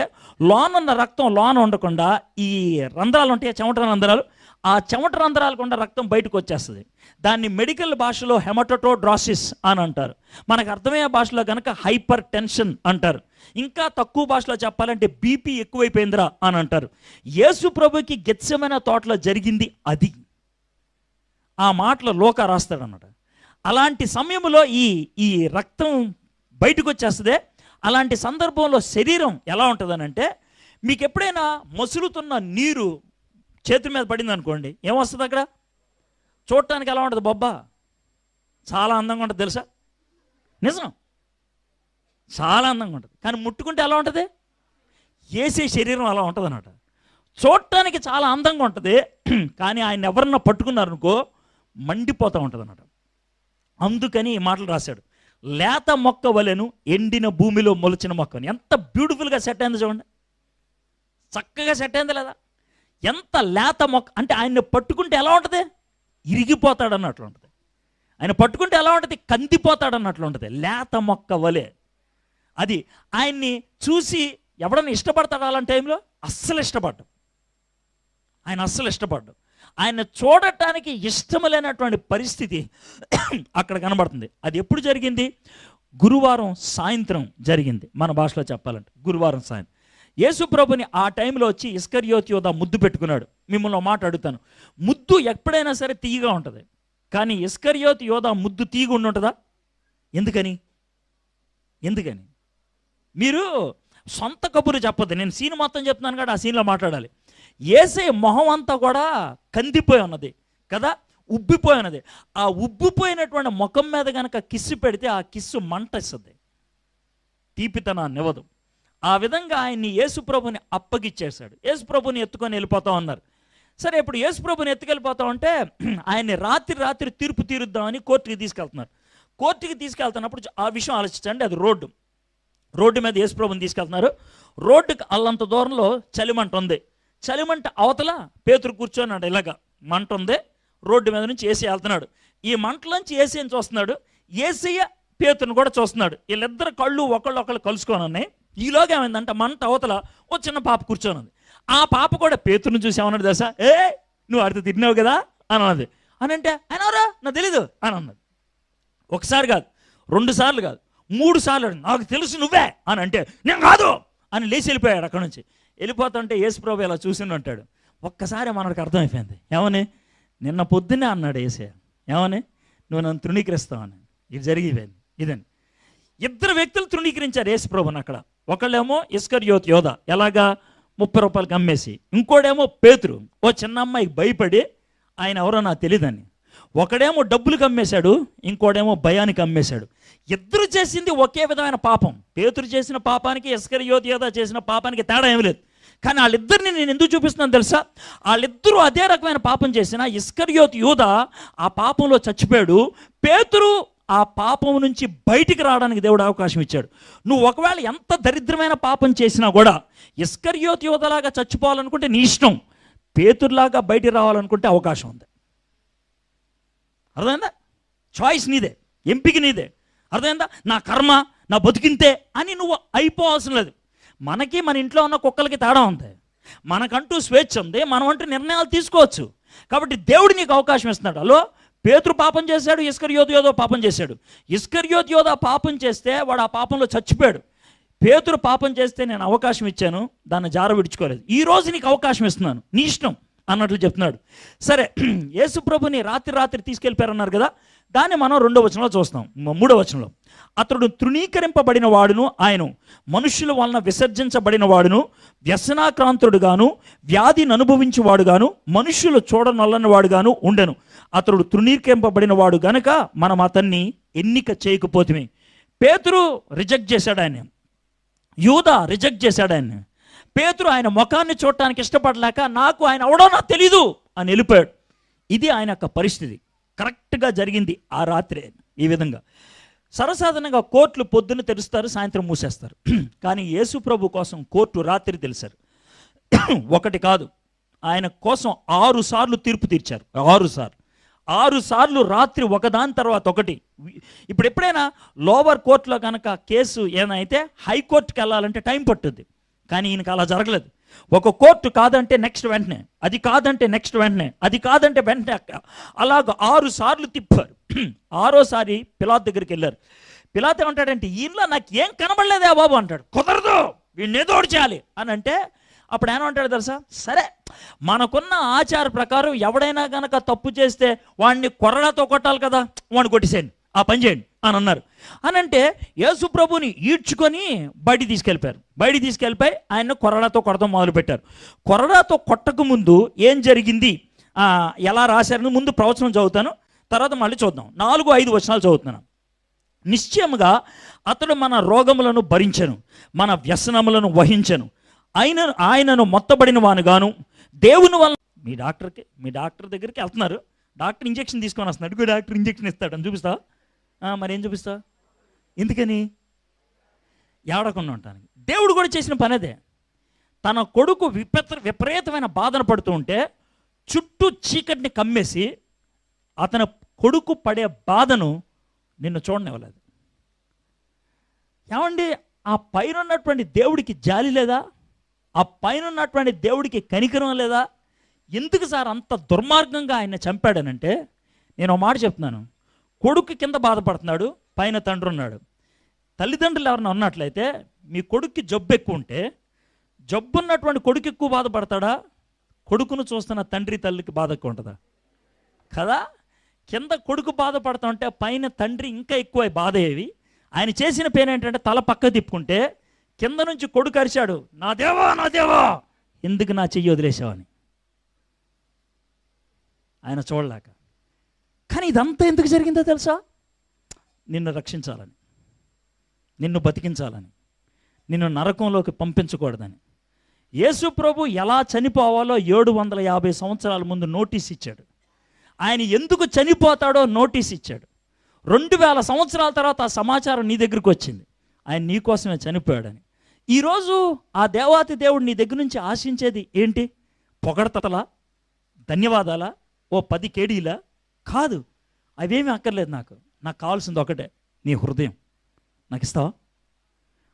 లోన్ ఉన్న రక్తం లోన్ ఉండకుండా ఈ రంధ్రాలు ఉంటాయి, చెమట రంధ్రాలు, ఆ చెమట రంధ్రాలు గుండా రక్తం బయటకు వచ్చేస్తుంది. దాన్ని మెడికల్ భాషలో హెమటోడ్రాసిస్ అని అంటారు, మనకు అర్థమయ్యే భాషలో కనుక హైపర్ టెన్షన్ అంటారు, ఇంకా తక్కువ భాషలో చెప్పాలంటే బీపీ ఎక్కువైపోయిందిరా అని అంటారు. యేసు ప్రభుకి గెత్సెమనే తోటలో జరిగింది అది. ఆ మాటలో లూకా రాస్తాడు అన్నమాట. అలాంటి సమయంలో ఈ రక్తం బయటకు వచ్చేస్తుంది. అలాంటి సందర్భంలో శరీరం ఎలా ఉంటుందనంటే, మీకు ఎప్పుడైనా మసులుతున్న నీరు చేతి మీద పడింది అనుకోండి, ఏమొస్తుంది అక్కడ? చూడటానికి ఎలా ఉంటుంది? బొబ్బా చాలా అందంగా ఉంటుంది తెలుసా? నిజం, చాలా అందంగా ఉంటుంది. కానీ ముట్టుకుంటే ఎలా ఉంటుంది? ఏసే శరీరం అలా ఉంటుంది అన్నమాట. చూడటానికి చాలా అందంగా ఉంటుంది, కానీ ఆయన ఎవరన్నా పట్టుకున్నారనుకో మండిపోతూ ఉంటుంది అన్నమాట. అందుకని ఈ మాటలు రాశాడు, లేత మొక్క వలెను ఎండిన భూమిలో మొలిచిన మొక్కని. ఎంత బ్యూటిఫుల్గా సెట్ అయింది చూడండి, చక్కగా సెట్ అయింది లేదా? ఎంత లేత మొక్క అంటే ఆయన్ని పట్టుకుంటే ఎలా ఉంటుంది? ఇరిగిపోతాడు అన్నట్లు ఉంటుంది. ఆయన పట్టుకుంటే ఎలా ఉంటుంది? కందిపోతాడు అన్నట్లు ఉంటుంది. లేత మొక్క వలె. అది ఆయన్ని చూసి ఎవడన్నా ఇష్టపడతాడు అలాంటి టైంలో? అస్సలు ఇష్టపడ్డాడు ఆయన, అస్సలు ఇష్టపడ్డాడు. ఆయన చూడటానికి ఇష్టం లేనటువంటి పరిస్థితి అక్కడ కనబడుతుంది. అది ఎప్పుడు జరిగింది? గురువారం సాయంత్రం జరిగింది. మన భాషలో చెప్పాలంటే గురువారం సాయంత్రం యేసు ప్రభుని ఆ టైంలో వచ్చి ఇస్కరియోతు యోధా ముద్దు పెట్టుకున్నాడు. మిమ్మల్ని ఒక మాట అడుగుతాను, ముద్దు ఎప్పుడైనా సరే తీయగా ఉంటుంది, కానీ ఇస్కరియోతు యోధా ముద్దు తీయగా ఉంటుందా? ఎందుకని? మీరు సొంత కబురు చెప్పొద్దు, నేను సీన్ మొత్తం చెప్తున్నాను కాబట్టి ఆ సీన్లో మాట్లాడాలి. యేసయ్య మొహం అంతా కూడా కందిపోయి ఉన్నది కదా, ఉబ్బిపోయి ఉన్నది. ఆ ఉబ్బిపోయినటువంటి ముఖం మీద కనుక కిస్సు పెడితే ఆ కిస్సు మంట ఇస్తుంది, తీపితనాన్ని ఇవ్వదు. ఆ విధంగా ఆయన్ని యేసుప్రభుని అప్పగిచ్చేశాడు. యేసుప్రభుని ఎత్తుకొని వెళ్ళిపోతా ఉన్నారు. సరే, ఇప్పుడు యేసుప్రభుని ఎత్తుకెళ్ళిపోతా ఉంటే ఆయన్ని రాత్రి తీర్పు తీరుద్దామని కోర్టుకి తీసుకెళ్తున్నారు. కోర్టుకి తీసుకెళ్తున్నప్పుడు ఆ విషయం ఆలోచించండి. అది రోడ్డు మీద యేసుప్రభుని తీసుకెళ్తున్నారు. రోడ్డుకి అల్లంత దూరంలో చలిమంట ఉంది. చలిమంట అవతల పేతురు కూర్చొని ఇలాగా మంట ఉంది. రోడ్డు మీద నుంచి ఏసీ వెళ్తున్నాడు. ఈ మంటలోంచి ఏసీని చూస్తున్నాడు. ఏసీయ పేతురుని కూడా చూస్తున్నాడు. వీళ్ళిద్దరు కళ్ళు ఒకళ్ళు కలుసుకొని ఉన్నాయి. ఈలోగా ఏమైందంటే మంట అవతల ఓ చిన్న పాప కూర్చొని ఉంది. ఆ పాప కూడా పేతురుని చూసి ఏమన్నాడు తెలుసా? నువ్వు అడితే తిన్నావు కదా అని అన్నది. అని అంటే అయినవరా నాకు తెలీదు అని అన్నది. ఒకసారి కాదు, 2 సార్లు కాదు, 3 సార్లు నాకు తెలుసు నువ్వే అని అంటే నేను కాదు అని లేచి వెళ్ళిపోయాడు. అక్కడ నుంచి వెళ్ళిపోతుంటే యేసుప్రభు ఇలా చూసి ఉంటాడు. ఒక్కసారి మనకు అర్థమైపోయింది. ఏమని? నిన్న పొద్దున్నే అన్నాడు యేసయ్య. ఏమని? నువ్వు నన్ను తృణీకరిస్తావని. ఇది జరిగిపోయింది. ఇదని 2 వ్యక్తులు తృణీకరించారు యేసుప్రభుని అక్కడ. ఒకళ్ళేమో ఇస్కరియోతు యోధ, ఎలాగా 30 రూపాయలకి అమ్మేసి. ఇంకోడేమో పేతురు, ఓ చిన్న అమ్మాయికి భయపడి ఆయన ఎవరో నాకు తెలియదని. ఒకడేమో డబ్బులకు అమ్మేశాడు, ఇంకోడేమో భయానికి అమ్మేశాడు. 2 చేసింది ఒకే విధమైన పాపం. పేతురు చేసిన పాపానికి ఇస్కరియోతు యోధ చేసిన పాపానికి తేడా ఏమి లేదు. కానీ వాళ్ళిద్దరిని నేను ఎందుకు చూపిస్తున్నాను తెలుసా? వాళ్ళిద్దరూ అదే రకమైన పాపం చేసిన. ఇస్కరియోతు యోధ ఆ పాపంలో చచ్చిపోయాడు. పేతురు ఆ పాపం నుంచి బయటికి రావడానికి దేవుడు అవకాశం ఇచ్చాడు. నువ్వు ఒకవేళ ఎంత దరిద్రమైన పాపం చేసినా కూడా ఇస్కరియోతు యోధలాగా చచ్చిపోవాలనుకుంటే నీ ఇష్టం. పేతురులాగా బయటికి రావాలనుకుంటే అవకాశం ఉంది. అర్థమైందా? చాయిస్ నీదే, ఎంపిక నీదే. అర్థమైందా? నా కర్మ, నా బతికింతే అని నువ్వు అయిపోవాల్సిన లేదు. మనకి మన ఇంట్లో ఉన్న కుక్కలకి తేడా ఉంది. మనకంటూ స్వేచ్ఛ ఉంది, మనం అంటూ నిర్ణయాలు తీసుకోవచ్చు. కాబట్టి దేవుడు నీకు అవకాశం ఇస్తున్నాడు. హలో, పేతురు పాపం చేశాడు, ఇస్కరియోతు యోధ పాపం చేశాడు. ఇస్కరియోతు యోధ పాపం చేస్తే వాడు ఆ పాపంలో చచ్చిపోయాడు. పేతురు పాపం చేస్తే నేను అవకాశం ఇచ్చాను, దాన్ని జార విడుచుకోలేదు. ఈరోజు నీకు అవకాశం ఇస్తున్నాను, నీ ఇష్టం అన్నట్లు చెప్తున్నాడు. సరే, యేసుప్రభుని రాత్రి తీసుకెళ్ళిపోయారన్నారు కదా, దాన్ని మనం 2వ వచనంలో చూస్తాం. 3వ వచనంలో అతడు తృణీకరింపబడిన వాడును, ఆయన మనుషుల వలన విసర్జించబడిన వాడును, వ్యసనాక్రాంతుడుగాను, వ్యాధిని అనుభవించేవాడుగాను, మనుషులు చూడనొల్లని వాడుగాను ఉండెను. అతడు తృణీకరింపబడిన వాడు గనక మనం అతన్ని ఎన్నిక చేయకపోతే. పేతురు రిజెక్ట్ చేశాడు ఆయన, యూదా రిజెక్ట్ చేశాడు ఆయన. పేతురు ఆయన ముఖాన్ని చూడటానికి ఇష్టపడలేక నాకు ఆయన ఎవడో నాకు తెలీదు అని వెళ్ళిపోయాడు. ఇది ఆయన యొక్క పరిస్థితి. కరెక్ట్గా జరిగింది ఆ రాత్రి. ఈ విధంగా సర్వసాధారణంగా కోర్టులు పొద్దున్న తెరుస్తారు, సాయంత్రం మూసేస్తారు. కానీ యేసు ప్రభు కోసం కోర్టు రాత్రి తెలిసారు. 1 కాదు, ఆయన కోసం 6 సార్లు తీర్పు తీర్చారు. 6 సార్లు రాత్రి ఒకదాని తర్వాత ఒకటి. ఇప్పుడు ఎప్పుడైనా లోవర్ కోర్టులో కనుక కేసు ఏమైతే హైకోర్టుకి వెళ్ళాలంటే టైం పట్టుద్ది. కానీ ఈయనకి అలా జరగలేదు. ఒక కోర్టు కాదంటే నెక్స్ట్ వెంటనే, అది కాదంటే నెక్స్ట్ వెంటనే, అది కాదంటే వెంటనే. అలాగ 6 సార్లు తిప్పారు. 6వసారి పిలాతు దగ్గరికి వెళ్ళారు. పిలాతు ఏమంటాడంటే, ఈయనలో నాకు ఏం కనబడలేదే బాబు అంటాడు. కుదరదు, వీడిని ఏదో ఒకటి చేయాలి అని అంటే అప్పుడు ఏమంటాడు తెలుసా? సరే, మనకున్న ఆచార ప్రకారం ఎవడైనా కనుక తప్పు చేస్తే వాడిని కొరడాతో కొట్టాలి కదా, వాడిని కొట్టేసేయండి, ఆ పని చేయండి అని అన్నారు. అని అంటే యేసు ప్రభుని ఈడ్చుకొని బయటికి తీసుకెళ్ళిపోయారు. బయటికి తీసుకెళ్ళిపోయి ఆయన కొరడాతో కొడతాం మొదలుపెట్టారు. కొరడాతో కొట్టక ముందు ఏం జరిగింది, ఎలా రాశారని ముందు ప్రవచనం చదువుతాను, తర్వాత మళ్ళీ చూద్దాం. 4-5 వచనాలు చదువుతున్నాను. నిశ్చయముగా అతడు మన రోగములను భరించెను, మన వ్యసనములను వహించెను. ఆయనను మొత్తబడిన వానుగాను దేవుని వల్ల. మీ డాక్టర్ దగ్గరికి వెళ్తున్నారు, డాక్టర్ ఇంజెక్షన్ తీసుకొని వస్తున్నాడు. ఇంకో డాక్టర్ ఇంజెక్షన్ ఇస్తాడని చూపిస్తా. మరి ఏం చూపిస్తా? ఎందుకని? ఏడకుండా ఉంటాను. దేవుడు కూడా చేసిన పని అదే. తన కొడుకు విపరీతమైన బాధన పడుతూ ఉంటే చుట్టూ చీకటిని కమ్మేసి అతని కొడుకు పడే బాధను నిన్ను చూడనివ్వలేదు. ఏమండి, ఆ పైన ఉన్నటువంటి దేవుడికి జాలి లేదా? ఆ పైన ఉన్నటువంటి దేవుడికి కనికరం లేదా? ఎందుకు సార్ అంత దుర్మార్గంగా ఆయన చంపాడనంటే, నేను ఒక మాట చెప్తున్నాను. కొడుకు కింద బాధపడుతున్నాడు, పైన తండ్రి ఉన్నాడు. తల్లిదండ్రులు ఎవరైనా ఉన్నట్లయితే మీ కొడుక్కి జబ్బు ఎక్కువ ఉంటే జబ్బు ఉన్నటువంటి కొడుకు ఎక్కువ బాధపడతాడా? కొడుకును చూస్తున్న తండ్రి తల్లికి బాధ ఎక్కువ ఉంటుందా? కదా. కింద కొడుకు బాధపడతా ఉంటే పైన తండ్రి ఇంకా ఎక్కువ బాధ అయ్యేవి. ఆయన చేసిన పేరు ఏంటంటే తల పక్క తిప్పుకుంటే కింద నుంచి కొడుకు అరిచాడు, నా దేవా నా దేవా ఎందుకు నా చెయ్యి వదిలేసావని. ఆయన చూడలేక. కానీ ఇదంతా ఎందుకు జరిగిందో తెలుసా? నిన్ను రక్షించాలని, నిన్ను బతికించాలని, నిన్ను నరకంలోకి పంపించకూడదని. యేసు ప్రభు ఎలా చనిపోవాలో 750 సంవత్సరాల ముందు నోటీస్ ఇచ్చాడు. ఆయన ఎందుకు చనిపోతాడో నోటీస్ ఇచ్చాడు. 2000 సంవత్సరాల తర్వాత ఆ సమాచారం నీ దగ్గరికి వచ్చింది, ఆయన నీ కోసమే చనిపోయాడని. ఈరోజు ఆ దేవాతి దేవుడు నీ దగ్గర నుంచి ఆశించేది ఏంటి? పొగడతలా, ధన్యవాదాలా, ఓ 10 కేడీలా? కాదు, అవేమీ అక్కర్లేదు. నాకు కావాల్సింది ఒకటే, నీ హృదయం నాకు ఇస్తావా?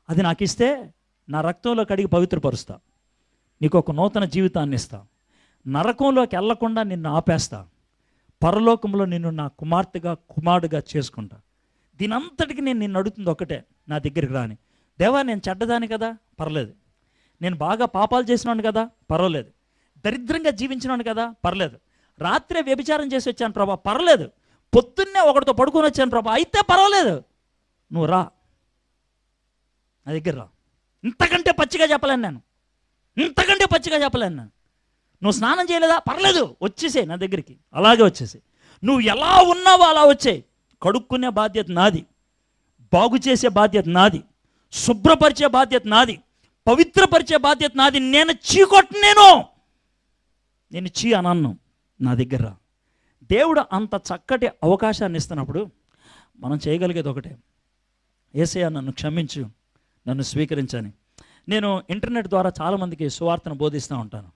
అది నాకు ఇస్తే నా రక్తంలో కడిగి పవిత్రపరుస్తా, నీకు ఒక నూతన జీవితాన్ని ఇస్తా, నరకంలోకి వెళ్లకుండా నిన్ను ఆపేస్తా, పరలోకంలో నిన్ను నా కుమారుడిగా చేసుకుంటా. దీనంతటికి నేను నిన్ను అడుగుతుంది ఒకటే, నా దగ్గరికి రాని. దేవా, నేను చెడ్డదాని కదా, పర్లేదు. నేను బాగా పాపాలు చేసినాను కదా, పర్వాలేదు. దరిద్రంగా జీవించినాను కదా, పర్లేదు. రాత్రే వ్యభిచారం చేసి వచ్చాను ప్రభా, పర్లేదు. పొద్దున్నే ఒకటితో పడుకొని వచ్చాను ప్రభా, అయితే పర్వాలేదు. నువ్వు రా, నా దగ్గర రా. ఇంతకంటే పచ్చిగా చెప్పలేను నేను, ఇంతకంటే పచ్చిగా చెప్పలేను నేను. నువ్వు స్నానం చేయలేదా, పర్లేదు, వచ్చేసే నా దగ్గరికి, అలాగే వచ్చేసి. నువ్వు ఎలా ఉన్నావో అలా వచ్చేయి. కడుక్కునే బాధ్యత నాది, బాగు చేసే బాధ్యత నాది, శుభ్రపరిచే బాధ్యత నాది, పవిత్రపరిచే బాధ్యత నాది. నేను చీకొట్టనేను, నేను చీ అనన్ను, నా దగ్గర రా. దేవుడు అంత చక్కటి అవకాశాన్ని ఇస్తున్నప్పుడు మనం చేయగలిగేది ఒకటే, యేసయ్యా నన్ను క్షమించు, నన్ను స్వీకరించని. నేను ఇంటర్నెట్ ద్వారా చాలామందికి సువార్తను బోధిస్తూ ఉంటాను.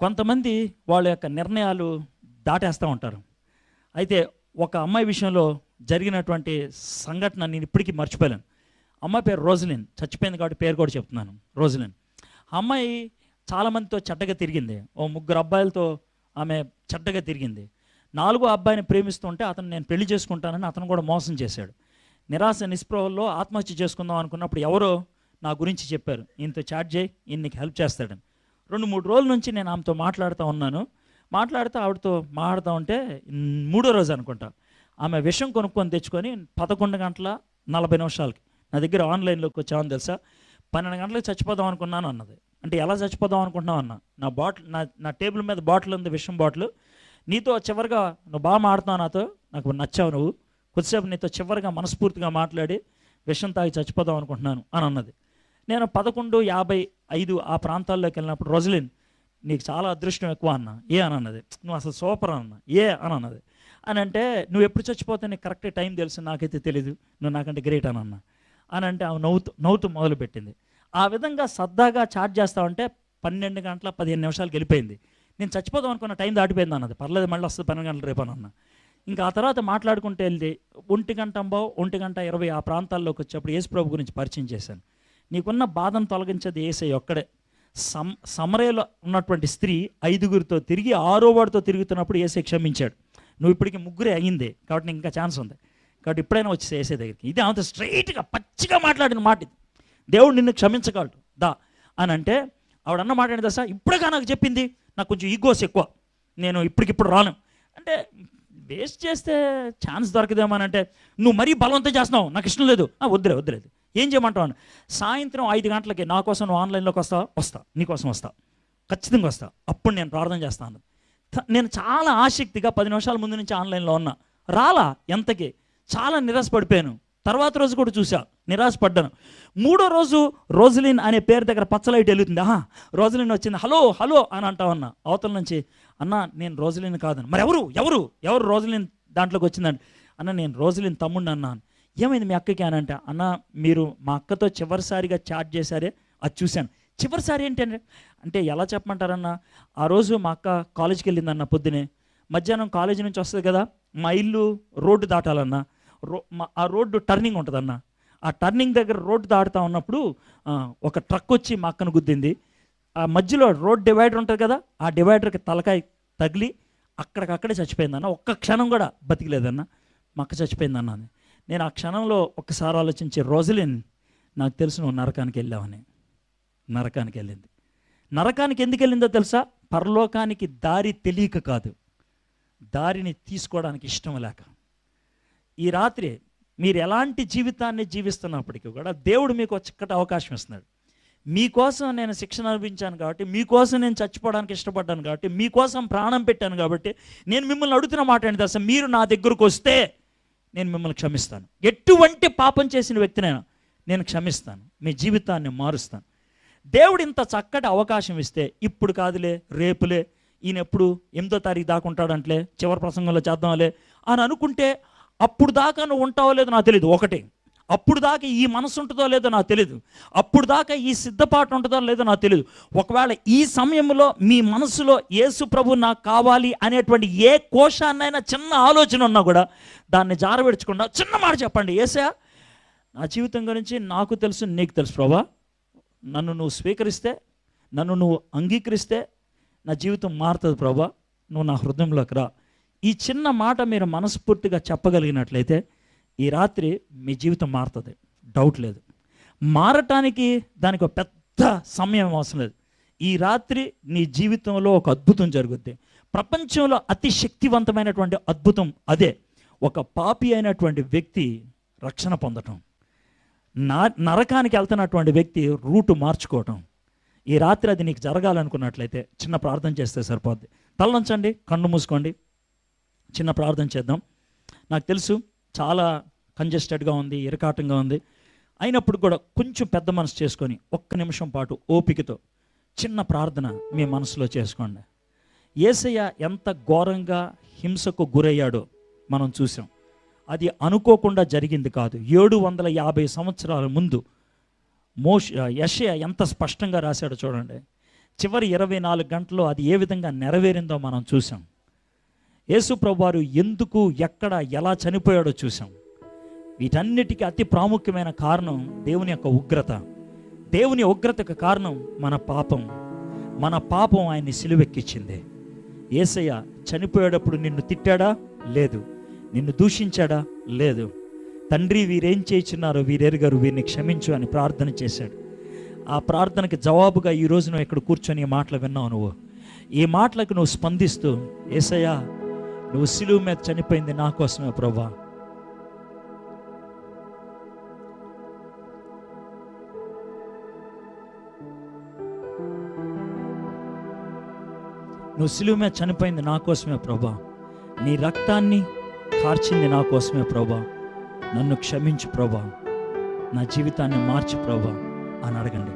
కొంతమంది వాళ్ళ యొక్క నిర్ణయాలు దాటేస్తూ ఉంటారు. అయితే ఒక అమ్మాయి విషయంలో జరిగినటువంటి సంఘటన నేను ఇప్పటికీ మర్చిపోలేను. అమ్మాయి పేరు రోజ్లిన్, చచ్చిపోయింది కాబట్టి పేరు కూడా చెప్తున్నాను, రోజ్లిన్. ఆ అమ్మాయి చాలామందితో చెడ్డగా తిరిగింది. ఓ 3 అబ్బాయిలతో ఆమె చెడ్డగా తిరిగింది. 4వ అబ్బాయిని ప్రేమిస్తుంటే అతను నేను పెళ్లి చేసుకుంటానని అతను కూడా మోసం చేశాడు. నిరాశ నిస్పృహల్లో ఆత్మహత్య చేసుకుందాం అనుకున్నప్పుడు ఎవరో నా గురించి చెప్పారు, ఈయనతో చాట్ చేయి, ఈయన నీకు హెల్ప్ చేస్తాడని. 2-3 రోజుల నుంచి నేను ఆమెతో మాట్లాడుతూ ఉన్నాను. ఆవిడతో మాట్లాడుతూ ఉంటే 3వ రోజు అనుకుంటా, ఆమె విషం కొనుక్కొని తెచ్చుకొని 11:40 నా దగ్గర ఆన్లైన్లోకి వచ్చామని తెలుసా. 12 గంటలకు చచ్చిపోదాం అనుకున్నాను అన్నది. అంటే ఎలా చచ్చిపోదాం అనుకుంటున్నావు అన్న. నా టేబుల్ మీద బాటిల్ ఉంది, విషం బాటిల్. నీతో చివరిగా నువ్వు బాగా మాడుతున్నావు, నాకు నచ్చావు, నువ్వు కొద్దిసేపు నీతో చివరిగా మనస్ఫూర్తిగా మాట్లాడి విషం తాగి చచ్చిపోదాం అనుకుంటున్నాను అని అన్నది. నేను 11:55 ఆ ప్రాంతాల్లోకి వెళ్ళినప్పుడు, రోజ్లిన్ నీకు చాలా అదృష్టం ఎక్కువ అన్న. ఏ అని అన్నది. నువ్వు అసలు సూపర్ అన్న. ఏ అని అన్నది. అని అంటే, నువ్వు ఎప్పుడు చచ్చిపోతే నీకు కరెక్ట్ టైం తెలుసు, నాకైతే తెలీదు, నువ్వు నాకంటే గ్రేట్ అని అన్న. అని అంటే ఆమె నవ్వుతూ మొదలుపెట్టింది. ఆ విధంగా సరదాగా చాట్ చేస్తా ఉంటే 12:15 వెళ్ళిపోయింది. నేను చచ్చిపోదాం అనుకున్న టైం దాటిపోయింది అన్నది. పర్లేదు, మళ్ళీ వస్తుంది 12 గంటలు రేపు అని అన్న. ఇంకా ఆ తర్వాత మాట్లాడుకుంటూ వెళ్తే 1:20 ఆ ప్రాంతాల్లోకి వచ్చేప్పుడు యేసు ప్రభు గురించి పరిచయం చేశాను. నీకున్న బాధను తొలగించేది యేసయ్య ఒక్కడే. సమరయలో ఉన్నటువంటి స్త్రీ 5గురితో తిరిగి 6వ వాడితో తిరుగుతున్నప్పుడు యేసయ్య క్షమించాడు. నువ్వు ఇప్పటికి 3 అయ్యింది కాబట్టి ఇంకా ఛాన్స్ ఉంది, కాబట్టి ఇప్పుడైనా వచ్చి యేసయ్య దగ్గరికి. ఇది అంత స్ట్రైట్గా పచ్చిగా మాట్లాడిన మాట ఇది. దేవుడు నిన్ను క్షమించగలడు దా అని అంటే, ఆవిడన్న మాట ఏంటి దశ, ఇప్పుడుగా నాకు చెప్పింది, నాకు కొంచెం ఈగోస్ ఎక్కువ, నేను ఇప్పటికిప్పుడు రాను అంటే, వేస్ట్ చేస్తే ఛాన్స్ దొరకదేమోనంటే, నువ్వు మరీ బలవంతం చేస్తున్నావు, నాకు ఇష్టం లేదు, వద్దులేదు, ఏం చేయమంటావు. సాయంత్రం 5 గంటలకి నా కోసం నువ్వు ఆన్లైన్లోకి వస్తా, నీకోసం వస్తా, ఖచ్చితంగా వస్తా, అప్పుడు నేను ప్రార్థన చేస్తాను. నేను చాలా ఆసక్తిగా 10 నిమిషాల ముందు నుంచి ఆన్లైన్లో ఉన్నా, రాలా ఎంతకి, చాలా నిరాశపడిపోయాను. తర్వాత రోజు కూడా చూసా, నిరాశపడ్డాను. 3వ రోజు రోజ్లిన్ అనే పేరు దగ్గర పచ్చలైట్ వెళ్తుంది. రోజ్లిన్ వచ్చింది, హలో అని అంటా ఉన్నా. అవతల నుంచి, అన్న నేను రోజ్లిన్ కాదని. మరి ఎవరు రోజ్లిన్ దాంట్లోకి వచ్చిందండి. అన్న నేను రోజ్లిన్ తమ్ముడిని అన్నాను. ఏమైంది మీ అక్కకి అని అంటే, అన్న మీరు మా అక్కతో చివరిసారిగా చాట్ చేశారే, అది చూశాను. చివరిసారి ఏంటంటే, అంటే ఎలా చెప్పమంటారన్న, ఆ రోజు మా అక్క కాలేజీకి వెళ్ళిందన్న పొద్దునే. మధ్యాహ్నం కాలేజీ నుంచి వస్తుంది కదా, మా ఇల్లు రోడ్డు దాటాలన్నా, ఆ రోడ్డు టర్నింగ్ ఉంటుందన్న. ఆ టర్నింగ్ దగ్గర రోడ్డు దాటుతూ ఉన్నప్పుడు ఒక ట్రక్ వచ్చి మా అక్కను గుద్దింది. ఆ మధ్యలో రోడ్ డివైడర్ ఉంటుంది కదా, ఆ డివైడర్కి తలకాయ తగిలి అక్కడికక్కడే చచ్చిపోయిందన్న. ఒక్క క్షణం కూడా బతికిలేదన్న, మా అక్క చచ్చిపోయిందన్న. నేను ఆ క్షణంలో ఒక్కసారి ఆలోచించి, రోజ్లిన్ నాకు తెలుసు నువ్వు నరకానికి వెళ్ళావని. నరకానికి వెళ్ళింది. నరకానికి ఎందుకు వెళ్ళిందో తెలుసా? పరలోకానికి దారి తెలియక కాదు, దారిని తీసుకోవడానికి ఇష్టం లేక. ఈ రాత్రి మీరు ఎలాంటి జీవితాన్ని జీవిస్తున్నప్పటికీ కూడా దేవుడు మీకు ఒక చక్కటి అవకాశం ఇస్తున్నాడు. మీకోసం నేను శిక్షణ అనుభవించాను కాబట్టి, మీకోసం నేను చచ్చిపోవడానికి ఇష్టపడ్డాను కాబట్టి, మీకోసం ప్రాణం పెట్టాను కాబట్టి, నేను మిమ్మల్ని అడుగుతున్న మాట ఏంటి తెలుసా? మీరు నా దగ్గరకు వస్తే నేను మిమ్మల్ని క్షమిస్తాను. ఎటువంటి పాపం చేసిన వ్యక్తినైనా నేను క్షమిస్తాను, మీ జీవితాన్ని మారుస్తాను. దేవుడు ఇంత చక్కటి అవకాశం ఇస్తే ఇప్పుడు కాదులే, రేపులే, ఈయన ఎప్పుడు 8వ తారీఖు దాకా ఉంటాడంటలే, చివరి ప్రసంగంలో చేద్దాంలే అని అనుకుంటే అప్పుడు దాకా నువ్వు ఉంటావో లేదో నాకు తెలియదు. ఒకటి, అప్పుడు దాకా ఈ మనసు ఉంటుందో లేదో నాకు తెలియదు, అప్పుడు దాకా ఈ సిద్ధపాటు ఉంటుందో లేదో నాకు తెలియదు. ఒకవేళ ఈ సమయంలో మీ మనసులో యేసు ప్రభు నాకు కావాలి అనేటువంటి ఏ కోశాన్నైనా చిన్న ఆలోచన ఉన్నా కూడా దాన్ని జారవిడ్చకుండా చిన్న మాట చెప్పండి, యేసయ్యా నా జీవితం గురించి నాకు తెలుసు, నీకు తెలుసు ప్రభా, నన్ను నువ్వు స్వీకరిస్తే, నన్ను నువ్వు అంగీకరిస్తే నా జీవితం మారుతుంది ప్రభా, నువ్వు నా హృదయంలోకి రా. ఈ చిన్న మాట మీరు మనస్ఫూర్తిగా చెప్పగలిగినట్లయితే ఈ రాత్రి మీ జీవితం మారుతుంది, డౌట్ లేదు. మారటానికి దానికి ఒక పెద్ద సమయం అవసరం లేదు. ఈ రాత్రి నీ జీవితంలో ఒక అద్భుతం జరుగుద్ది. ప్రపంచంలో అతి శక్తివంతమైనటువంటి అద్భుతం అదే. ఒక పాపి అయినటువంటి వ్యక్తి రక్షణ పొందటం, నరకానికి వెళ్తున్నటువంటి వ్యక్తి రూటు మార్చుకోవటం. ఈ రాత్రి అది నీకు జరగాలనుకున్నట్లయితే చిన్న ప్రార్థన చేస్తే సరిపోద్ది. తలనుంచండి, కన్ను మూసుకోండి, చిన్న ప్రార్థన చేద్దాం. నాకు తెలుసు చాలా కంజెస్టెడ్గా ఉంది, ఇరకాటంగా ఉంది, అయినప్పుడు కూడా కొంచెం పెద్ద మనసు చేసుకొని 1 నిమిషం పాటు ఓపికతో చిన్న ప్రార్థన మీ మనసులో చేసుకోండి. యేసయ్య ఎంత ఘోరంగా హింసకు గురయ్యాడో మనం చూసాం. అది అనుకోకుండా జరిగింది కాదు. 750 సంవత్సరాల ముందు యెషయా ఎంత స్పష్టంగా రాశాడో చూడండి. చివరి 24 గంటల్లో అది ఏ విధంగా నెరవేరిందో మనం చూసాం. యేసు ప్రభువారు ఎందుకు, ఎక్కడ, ఎలా చనిపోయాడో చూసాం. వీటన్నిటికీ అతి ప్రాముఖ్యమైన కారణం దేవుని యొక్క ఉగ్రత. దేవుని ఉగ్రతకు కారణం మన పాపం. మన పాపం ఆయన్ని సిలువెక్కించింది. యేసయ్య చనిపోయేటప్పుడు నిన్ను తిట్టాడా? లేదు. నిన్ను దూషించాడా? లేదు. తండ్రి, వీరేం చేయించున్నారో వీరెరుగరు, వీరిని క్షమించు అని ప్రార్థన చేశాడు. ఆ ప్రార్థనకి జవాబుగా ఈరోజు నువ్వు ఇక్కడ కూర్చొని ఈ మాటలు విన్నావు. నువ్వు ఈ మాటలకు నువ్వు స్పందిస్తూ, యేసయ్య నువ్వు సిలువ మీద చనిపోయింది నా కోసమే ప్రభా, నువ్వు సిలువ మీద చనిపోయింది నా కోసమే ప్రభా, నీ రక్తాన్ని కార్చింది నా కోసమే ప్రభా, నన్ను క్షమించు ప్రభా, నా జీవితాన్ని మార్చు ప్రభా అని అడగండి.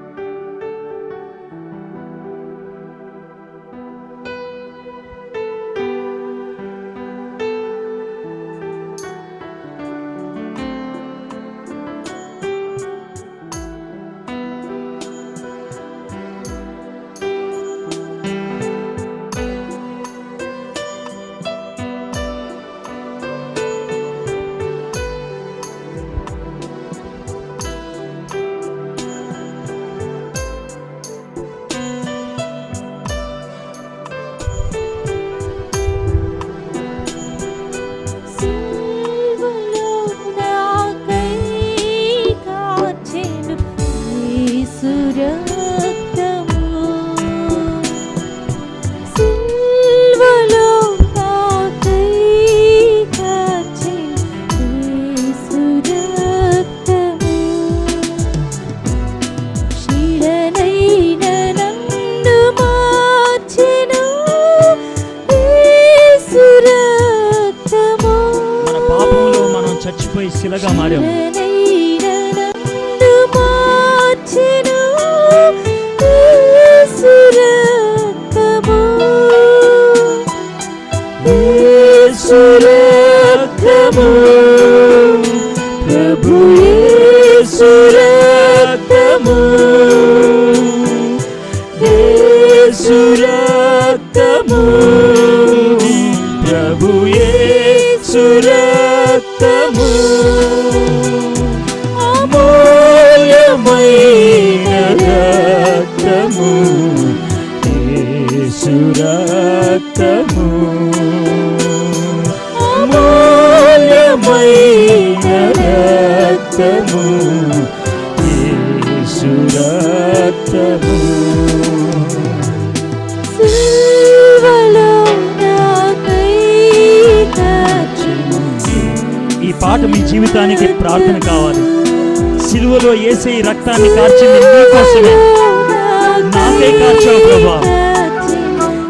శిలగా మారాం. ప్రభు యేసు రక్తము, యేసు రక్తము, ప్రభు యేసు రక్తము, అమూల్యమైన రక్తము, యేసు రక్తము, అమూల్యమైన రక్తము, యేసు రక్తము. ఈ పాట మీ జీవితానికి ప్రార్థన కావాలి. సిలువలో యేసయ్య రక్తాన్ని కార్చింది నీ కోసమే, నాకై కార్చావు ప్రభా.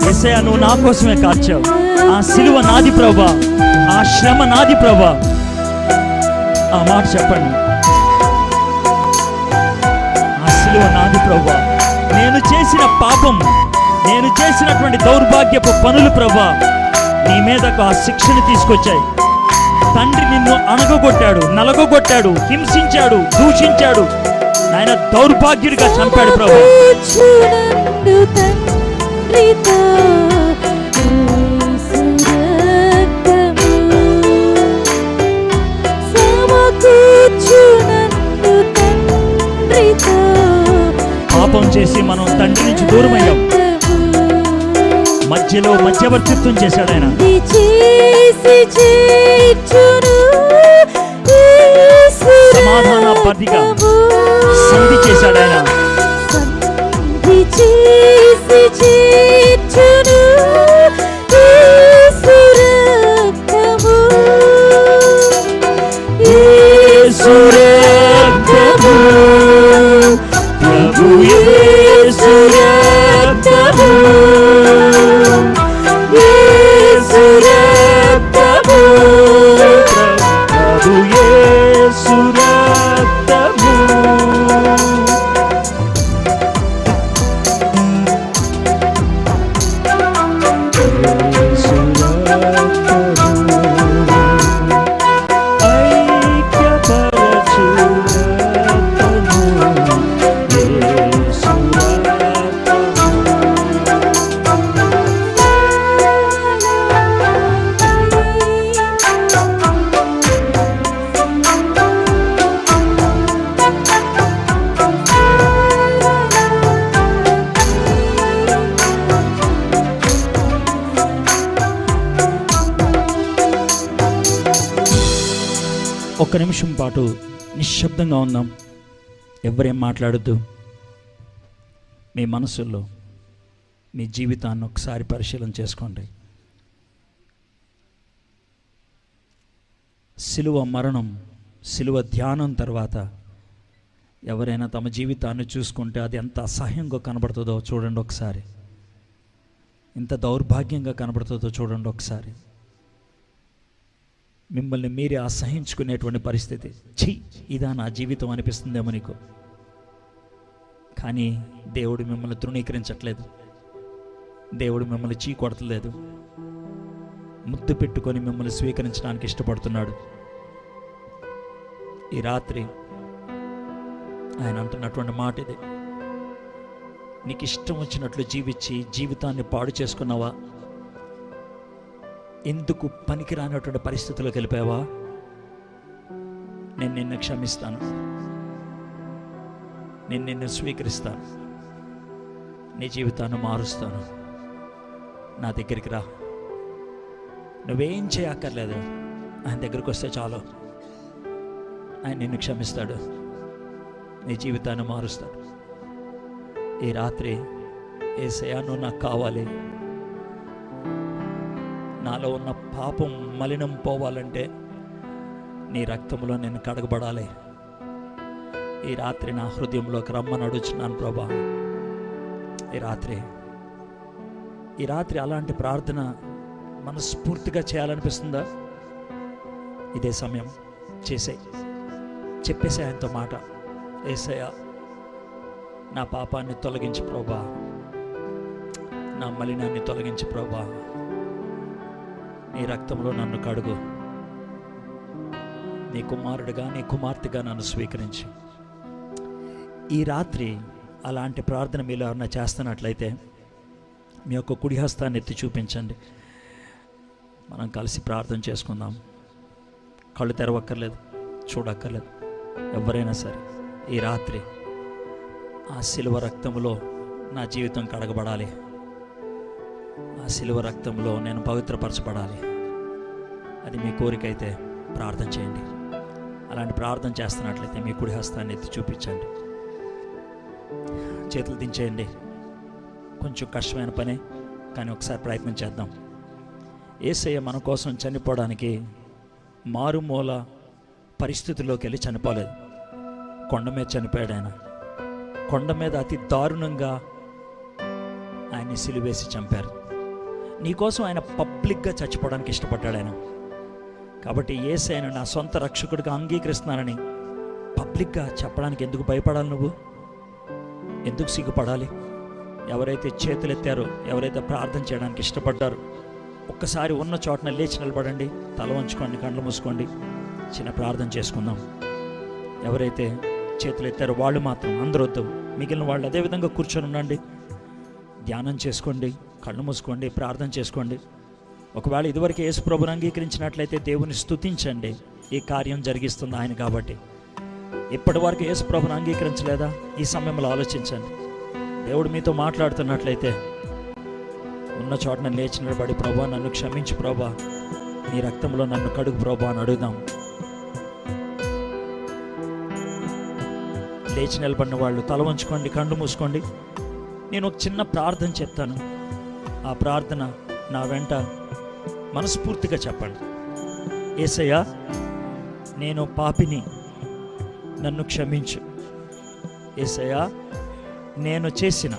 యేసయ్య నువ్వు నా కోసమే కార్చావు. ఆ సిలువ నాది ప్రభా, ఆ శ్రమ నాది ప్రభా. ఆ మాట చెప్పండి, ఆ సిలువ నాది ప్రభా. నేను చేసిన పాపం, నేను చేసినటువంటి దౌర్భాగ్యపు పనులు ప్రభా నీ మీదకు ఆ శిక్షను తీసుకొచ్చాయి. తండ్రి నిన్ను అణగగొట్టాడు, నలగొట్టాడు, హింసించాడు, దూషించాడు, ఆయన దౌర్భాగ్యుడిగా చంపాడు ప్రభు. పాపం చేసి మనం తండ్రి నుంచి దూరం అయ్యాం. మధ్యలో మధ్యవర్తిత్వం చేశాడు ఆయన. సమాధాన బదిగా సంధి చేశాడు ఆయన. ఒక్క నిమిషం పాటు నిశ్శబ్దంగా ఉందాం. ఎవరేం మాట్లాడొద్దు. మీ మనసుల్లో మీ జీవితాన్ని ఒకసారి పరిశీలన చేసుకోండి. సిలువ మరణం, సిలువ ధ్యానం తర్వాత ఎవరైనా తమ జీవితాన్ని చూసుకుంటే అది ఎంత అసహ్యంగా కనబడుతుందో చూడండి ఒకసారి. ఎంత దౌర్భాగ్యంగా కనబడుతుందో చూడండి ఒకసారి. మిమ్మల్ని మీరే అసహించుకునేటువంటి పరిస్థితి. ఛీ, ఇదా నా జీవితం అనిపిస్తుందేమో నీకు. కానీ దేవుడు మిమ్మల్ని తృణీకరించట్లేదు. దేవుడు మిమ్మల్ని చీకొడతలేదు. ముద్దు పెట్టుకొని మిమ్మల్ని స్వీకరించడానికి ఇష్టపడుతున్నాడు. ఈ రాత్రి ఆయన అంటున్నటువంటి మాట ఇది. నీకు ఇష్టం వచ్చినట్లు జీవించి జీవితాన్ని పాడు చేసుకున్నావా? ఎందుకు పనికిరానటువంటి పరిస్థితుల్లోకి వెళ్ళిపోయావా? నేను నిన్ను క్షమిస్తాను, నేను నిన్ను స్వీకరిస్తాను, నీ జీవితాన్ని మారుస్తాను. నా దగ్గరికి రా. నువ్వేం చేయక్కర్లేదు, ఆయన దగ్గరికి వస్తే చాలు. ఆయన నిన్ను క్షమిస్తాడు, నీ జీవితాన్ని మారుస్తాడు. ఈ రాత్రి యేసయ్యా నువ్వు నాకు కావాలి, నాలో ఉన్న పాపం మలినం పోవాలంటే నీ రక్తంలో నేను కడగబడాలి. ఈ రాత్రి నా హృదయంలోకి రమ్మని అడుగుచున్నాను ప్రభా. ఈ రాత్రి అలాంటి ప్రార్థన మనస్ఫూర్తిగా చేయాలనిపిస్తుందా? ఇదే సమయం చెప్పేసే ఆయనతో మాట. యేసయ్యా నా పాపాన్ని తొలగించి ప్రభా, నా మలినాన్ని తొలగించి ప్రభా, నీ రక్తంలో నన్ను కడుగు, నీ కుమారుడిగా నీ కుమార్తెగా నన్ను స్వీకరించి. ఈ రాత్రి అలాంటి ప్రార్థన మీలో ఎవరన్నా చేస్తున్నట్లయితే మీ యొక్క కుడి హస్తాన్ని ఎత్తి చూపించండి. మనం కలిసి ప్రార్థన చేసుకుందాం. కళ్ళు తెరవక్కర్లేదు, చూడక్కర్లేదు. ఎవరైనా సరే ఈ రాత్రి ఆ సిలువ రక్తంలో నా జీవితం కడగబడాలి, ఆ సిలువ రక్తంలో నేను పవిత్రపరచబడాలి, అది మీ కోరిక అయితే ప్రార్థన చేయండి. అలాంటి ప్రార్థన చేస్తున్నట్లయితే మీ కుడి హస్తాన్ని ఎత్తి చూపించండి. చేతులు దించేయండి. కొంచెం కష్టమైన పనే, కానీ ఒకసారి ప్రయత్నం చేద్దాం. యేసయ్య మన కోసం చనిపోవడానికి మారుమూల పరిస్థితుల్లోకి వెళ్ళి చనిపోలేదు. కొండ మీద చనిపోయాడు ఆయన. కొండ మీద అతి దారుణంగా ఆయన్ని సిలువేసి చంపారు. నీకోసం ఆయన పబ్లిక్గా చచ్చిపోవడానికి ఇష్టపడ్డాడు ఆయన. కాబట్టి యేసయ్యను నా సొంత రక్షకుడిగా అంగీకరిస్తున్నానని పబ్లిక్గా చెప్పడానికి ఎందుకు భయపడాలి? నువ్వు ఎందుకు సిగ్గుపడాలి? ఎవరైతే చేతులెత్తారో, ఎవరైతే ప్రార్థన చేయడానికి ఇష్టపడ్డారో ఒక్కసారి ఉన్న చోటన లేచి నిలబడండి, తల వంచుకోండి, కళ్ళు మూసుకోండి, చిన్న ప్రార్థన చేసుకుందాం. ఎవరైతే చేతులు ఎత్తారో వాళ్ళు మాత్రం, అందరూ వద్దు, మిగిలిన వాళ్ళు అదేవిధంగా కూర్చొని ఉండండి, ధ్యానం చేసుకోండి, కళ్ళు మూసుకోండి, ప్రార్థన చేసుకోండి. ఒకవేళ ఇదివరకు యేసు ప్రభువుని అంగీకరించినట్లయితే దేవుని స్తుతించండి, ఈ కార్యం జరిగిస్తుంది ఆయన కాబట్టి. ఇప్పటి వరకు యేసు ప్రభువుని అంగీకరించలేదా? ఈ సమయంలో ఆలోచించండి. దేవుడు మీతో మాట్లాడుతున్నట్లయితే ఉన్న చోటన లేచి నిలబడి, ప్రభా నన్ను క్షమించు ప్రభా, నీ రక్తంలో నన్ను కడుగు ప్రభా అని అడుగుదాం. లేచి నిలబడిన వాళ్ళు తల వంచుకోండి, కళ్ళు మూసుకోండి. నేను ఒక చిన్న ప్రార్థన చెప్తాను, ఆ ప్రార్థన నా వెంట మనస్ఫూర్తిగా చెప్పండి. యేసయ్యా, నేను పాపిని, నన్ను క్షమించు. యేసయ్యా, నేను చేసిన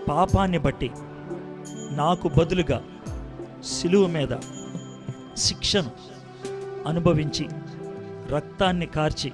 పాపాన్ని బట్టి నాకు బదులుగా సిలువ మీద శిక్షను అనుభవించి రక్తాన్ని కార్చి